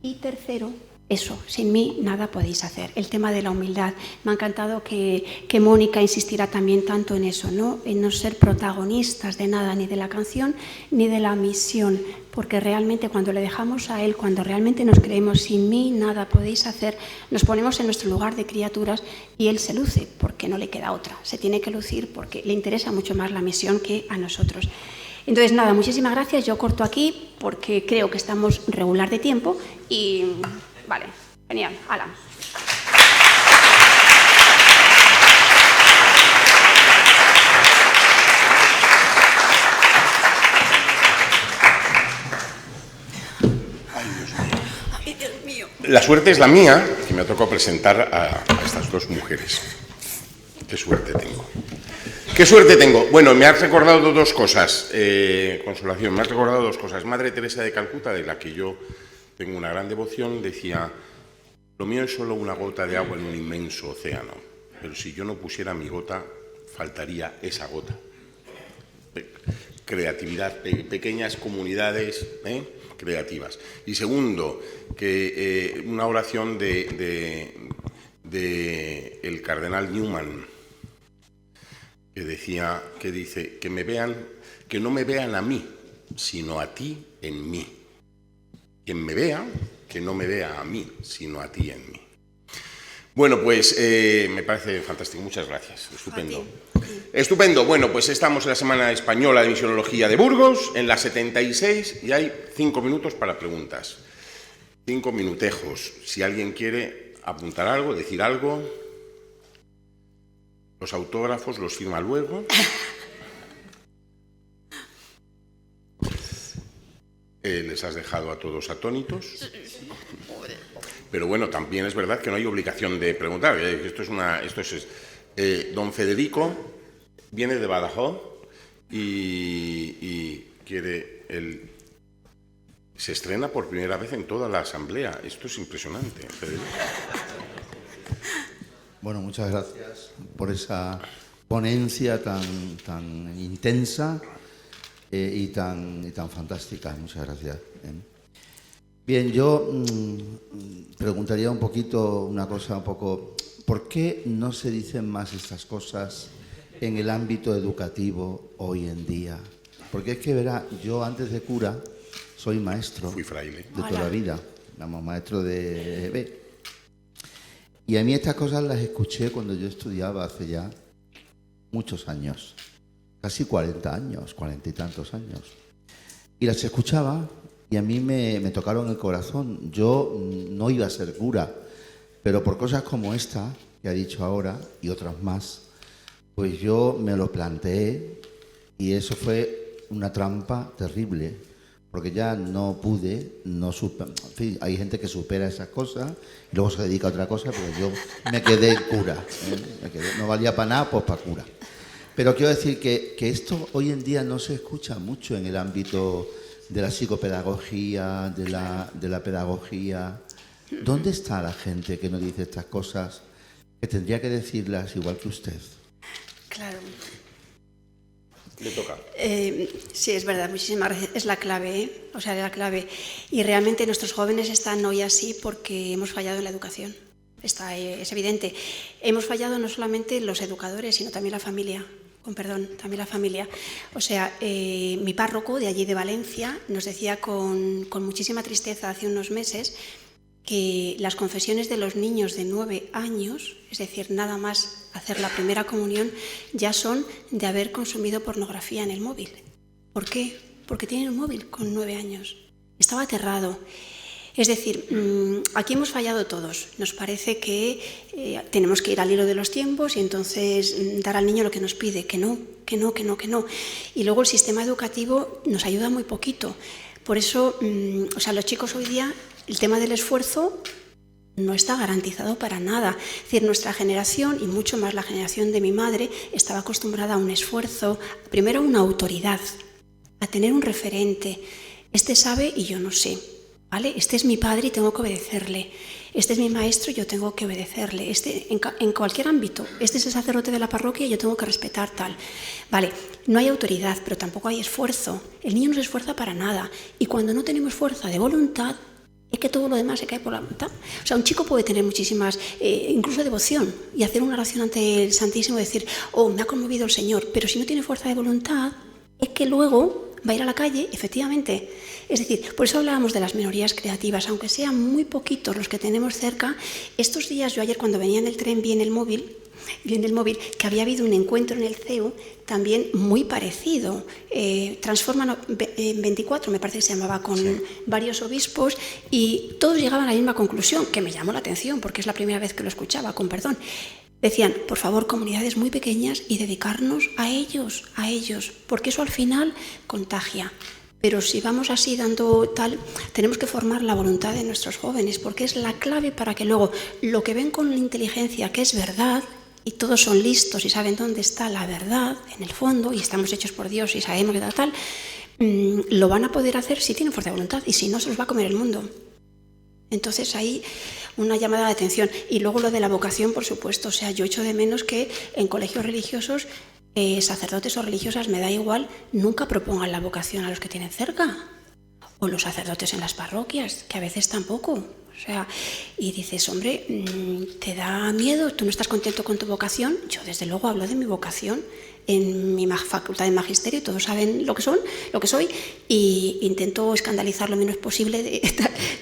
Y tercero, eso, sin mí nada podéis hacer. El tema de la humildad. Me ha encantado que Mónica insistirá también tanto en eso, ¿no? En no ser protagonistas de nada, ni de la canción, ni de la misión. Porque realmente cuando le dejamos a Él, cuando realmente nos creemos, sin mí nada podéis hacer, nos ponemos en nuestro lugar de criaturas y Él se luce, porque no le queda otra. Se tiene que lucir porque le interesa mucho más la misión que a nosotros. Entonces, nada, muchísimas gracias. Yo corto aquí porque creo que estamos regular de tiempo y... Vale, genial, hala. Ay, Dios mío. La suerte es la mía, que me ha tocado presentar a estas 2 mujeres. Qué suerte tengo. ¿Qué suerte tengo? Bueno, me has recordado 2 cosas, Consolación, me has recordado 2 cosas. Madre Teresa de Calcuta, de la que yo tengo una gran devoción, decía: lo mío es solo una gota de agua en un inmenso océano, pero si yo no pusiera mi gota, faltaría esa gota. Creatividad, pequeñas comunidades creativas. Y segundo, que una oración de el cardenal Newman, que dice que no me vean a mí, sino a ti en mí. Quien me vea, que no me vea a mí, sino a ti en mí. Bueno, pues me parece fantástico. Muchas gracias. Estupendo. Estupendo. Bueno, pues estamos en la Semana Española de Misionología de Burgos, en la 76, y hay 5 minutos para preguntas. 5 minutejos. Si alguien quiere apuntar algo, decir algo. Los autógrafos los firma luego. Les has dejado a todos atónitos. Pero bueno, también es verdad que no hay obligación de preguntar. Don Federico viene de Badajoz y quiere se estrena por primera vez en toda la asamblea. Esto es impresionante, Federico. Bueno, muchas gracias por esa ponencia tan intensa y tan fantástica. Muchas gracias. Bien, yo preguntaría una cosa un poco, ¿por qué no se dicen más estas cosas en el ámbito educativo hoy en día? Porque es que, verá, yo antes de cura soy maestro. Fui fraile. De toda la vida, maestro de EB. Y a mí estas cosas las escuché cuando yo estudiaba hace ya muchos años, casi 40 años, 40 y tantos años. Y las escuchaba y a mí me tocaron el corazón. Yo no iba a ser cura, pero por cosas como esta que ha dicho ahora y otras más, pues yo me lo planteé y eso fue una trampa terrible, porque ya no pude, en fin, hay gente que supera esas cosas y luego se dedica a otra cosa, pero yo me quedé cura, no valía para nada, pues para cura. Pero quiero decir que esto hoy en día no se escucha mucho en el ámbito de la psicopedagogía, de la pedagogía. ¿Dónde está la gente que nos dice estas cosas, que tendría que decirlas igual que usted? Claro. Le toca. Sí, es verdad, muchísimas gracias. Es la clave, ¿eh? O sea, es la clave. Y realmente nuestros jóvenes están hoy así porque hemos fallado en la educación. Es evidente. Hemos fallado no solamente los educadores, sino también la familia. También la familia. O sea, mi párroco de allí de Valencia nos decía con muchísima tristeza hace unos meses que las confesiones de los niños de 9 años, es decir, nada más hacer la primera comunión, ya son de haber consumido pornografía en el móvil. ¿Por qué? Porque tienen un móvil con 9 años. Estaba aterrado. Es decir, aquí hemos fallado todos. Nos parece que tenemos que ir al hilo de los tiempos y entonces dar al niño lo que nos pide, que no. Y luego el sistema educativo nos ayuda muy poquito. Por eso, los chicos hoy día, el tema del esfuerzo no está garantizado para nada. Es decir, nuestra generación, y mucho más la generación de mi madre, estaba acostumbrada a un esfuerzo, primero a una autoridad, a tener un referente. Este sabe y yo no sé, ¿vale? Este es mi padre y tengo que obedecerle. Este es mi maestro y yo tengo que obedecerle. En cualquier ámbito. Este es el sacerdote de la parroquia y yo tengo que respetar tal. Vale, no hay autoridad, pero tampoco hay esfuerzo. El niño no se esfuerza para nada. Y cuando no tenemos fuerza de voluntad, es que todo lo demás se cae por la mitad. O sea, un chico puede tener muchísimas, incluso devoción, y hacer una oración ante el Santísimo y decir, oh, me ha conmovido el Señor, pero si no tiene fuerza de voluntad, es que luego va a ir a la calle, efectivamente. Es decir, por eso hablábamos de las minorías creativas, aunque sean muy poquitos los que tenemos cerca. Estos días, yo ayer cuando venía en el tren vi en el móvil que había habido un encuentro en el CEU también muy parecido. Transforma 24, me parece que se llamaba, con varios obispos, y todos llegaban a la misma conclusión, que me llamó la atención porque es la primera vez que lo escuchaba, con perdón. Decían, por favor, comunidades muy pequeñas y dedicarnos a ellos, porque eso al final contagia. Pero si vamos así dando tal, tenemos que formar la voluntad de nuestros jóvenes, porque es la clave para que luego lo que ven con inteligencia, que es verdad, y todos son listos y saben dónde está la verdad, en el fondo, y estamos hechos por Dios y sabemos que tal, lo van a poder hacer si tienen fuerza de voluntad, y si no, se los va a comer el mundo. Entonces ahí una llamada de atención. Y luego lo de la vocación, por supuesto. O sea, yo echo de menos que en colegios religiosos, sacerdotes o religiosas, me da igual, nunca propongan la vocación a los que tienen cerca. O los sacerdotes en las parroquias, que a veces tampoco. O sea, y dices, hombre, ¿te da miedo? ¿Tú no estás contento con tu vocación? Yo desde luego hablo de mi vocación en mi facultad de magisterio, todos saben lo que soy, y intento escandalizar lo menos posible.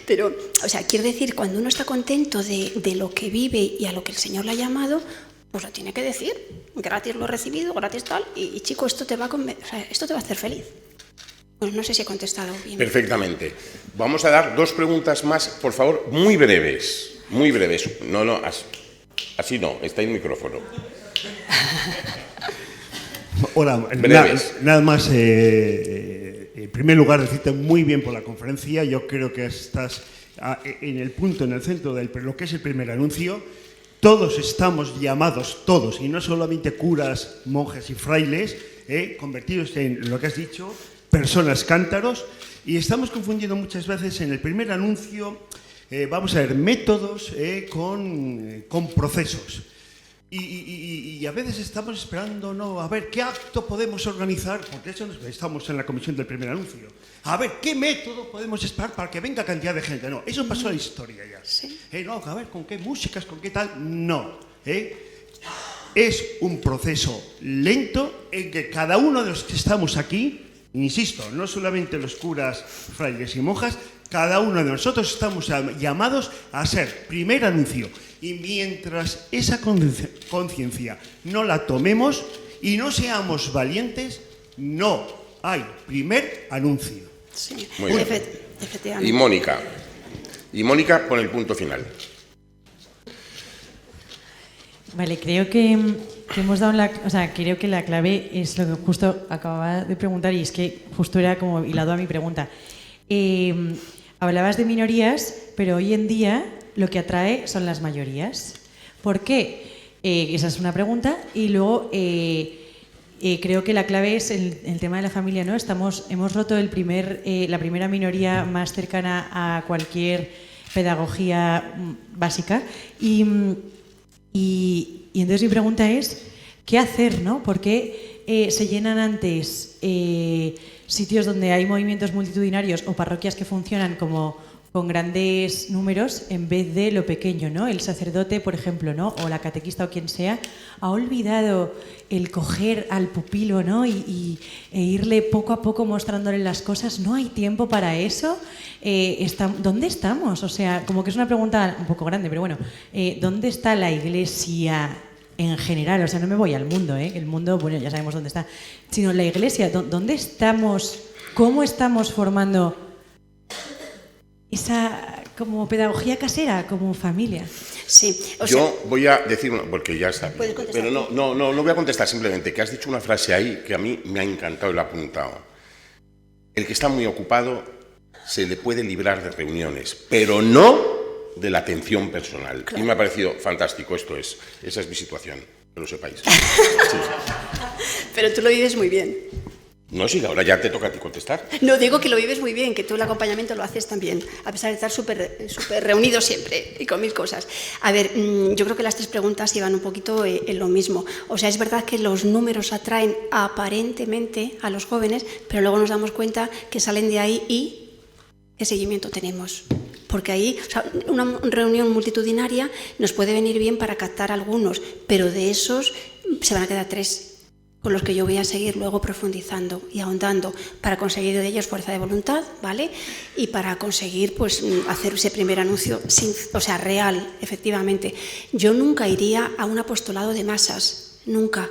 Pero, o sea, quiero decir, cuando uno está contento de lo que vive y a lo que el Señor le ha llamado, pues lo tiene que decir. Gratis lo he recibido, gratis tal, y chico, esto te va a hacer feliz. Pues no sé si he contestado bien. Perfectamente. Vamos a dar 2 preguntas más, por favor, muy breves. Muy breves. No, así no, está el micrófono. Hola, nada más, en primer lugar, decirte muy bien por la conferencia. Yo creo que estás en el punto, en el centro de lo que es el primer anuncio. Todos estamos llamados, todos, y no solamente curas, monjes y frailes, convertidos en lo que has dicho, personas cántaros, y estamos confundiendo muchas veces en el primer anuncio, vamos a ver, métodos con procesos. Y a veces estamos esperando, no, a ver, ¿qué acto podemos organizar? Porque eso estamos en la comisión del primer anuncio. A ver, ¿qué método podemos esperar para que venga cantidad de gente? No, eso pasó a la historia ya. Sí. No, a ver, ¿con qué músicas, con qué tal? No. Es un proceso lento en que cada uno de los que estamos aquí, insisto, no solamente los curas, frailes y monjas, cada uno de nosotros estamos llamados a ser primer anuncio. Y mientras esa conciencia no la tomemos y no seamos valientes, no hay primer anuncio. Sí, muy bien. Efectivamente. Y Mónica pone el punto final. Vale, creo que hemos dado creo que la clave es lo que justo acababa de preguntar, y es que justo era como hilado a mi pregunta. Hablabas de minorías, pero hoy en día lo que atrae son las mayorías. ¿Por qué? Esa es una pregunta. Y luego, creo que la clave es el tema de la familia, ¿no? Hemos roto la primera minoría más cercana a cualquier pedagogía básica y entonces mi pregunta es, ¿qué hacer, no? ¿Por qué se llenan antes sitios donde hay movimientos multitudinarios o parroquias que funcionan como con grandes números en vez de lo pequeño, ¿no? El sacerdote, por ejemplo, ¿no? O la catequista o quien sea, ha olvidado el coger al pupilo, ¿no? e irle poco a poco mostrándole las cosas. ¿No hay tiempo para eso? ¿Dónde estamos? O sea, como que es una pregunta un poco grande, pero bueno, ¿dónde está la Iglesia en general? O sea, no me voy al mundo, ¿eh? El mundo, bueno, ya sabemos dónde está. Sino la Iglesia, ¿dónde estamos? ¿Cómo estamos formando esa como pedagogía casera, como familia? Sí. Yo voy a decir, porque ya está. Puedes contestar. Pero no voy a contestar, simplemente que has dicho una frase ahí que a mí me ha encantado y la he apuntado. El que está muy ocupado se le puede librar de reuniones, pero no de la atención personal. Claro. Y me ha parecido fantástico, esa es mi situación, que lo sepáis. Sí. Pero tú lo vives muy bien. No, sí, ahora ya te toca a ti contestar. No, digo que lo vives muy bien, que tú el acompañamiento lo haces también, a pesar de estar súper reunidos siempre y con mil cosas. A ver, yo creo que las tres preguntas iban un poquito en lo mismo. O sea, es verdad que los números atraen aparentemente a los jóvenes, pero luego nos damos cuenta que salen de ahí y ¿qué seguimiento tenemos? Porque ahí, o sea, una reunión multitudinaria nos puede venir bien para captar algunos, pero de esos se van a quedar 3. Con los que yo voy a seguir luego profundizando y ahondando para conseguir de ellos fuerza de voluntad, ¿vale? Y para conseguir, pues, hacer ese primer anuncio, real, efectivamente. Yo nunca iría a un apostolado de masas, nunca,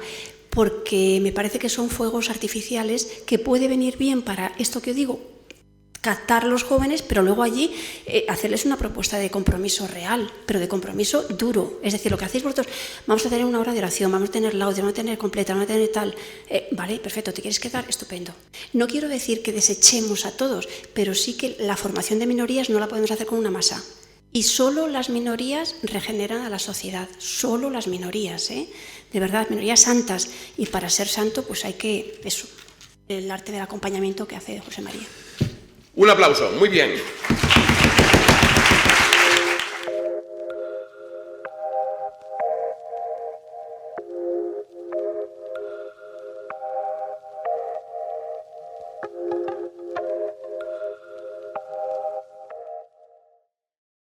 porque me parece que son fuegos artificiales que puede venir bien para esto que os digo, captar a los jóvenes, pero luego allí hacerles una propuesta de compromiso real, pero de compromiso duro. Es decir, lo que hacéis vosotros, vamos a tener una hora de oración, vamos a tener laudes, vamos a tener completa, vamos a tener tal. Vale, perfecto, ¿te quieres quedar? Estupendo. No quiero decir que desechemos a todos, pero sí que la formación de minorías no la podemos hacer con una masa. Y solo las minorías regeneran a la sociedad, solo las minorías, ¿eh? De verdad, minorías santas. Y para ser santo, pues hay que, el arte del acompañamiento que hace José María. Un aplauso, muy bien.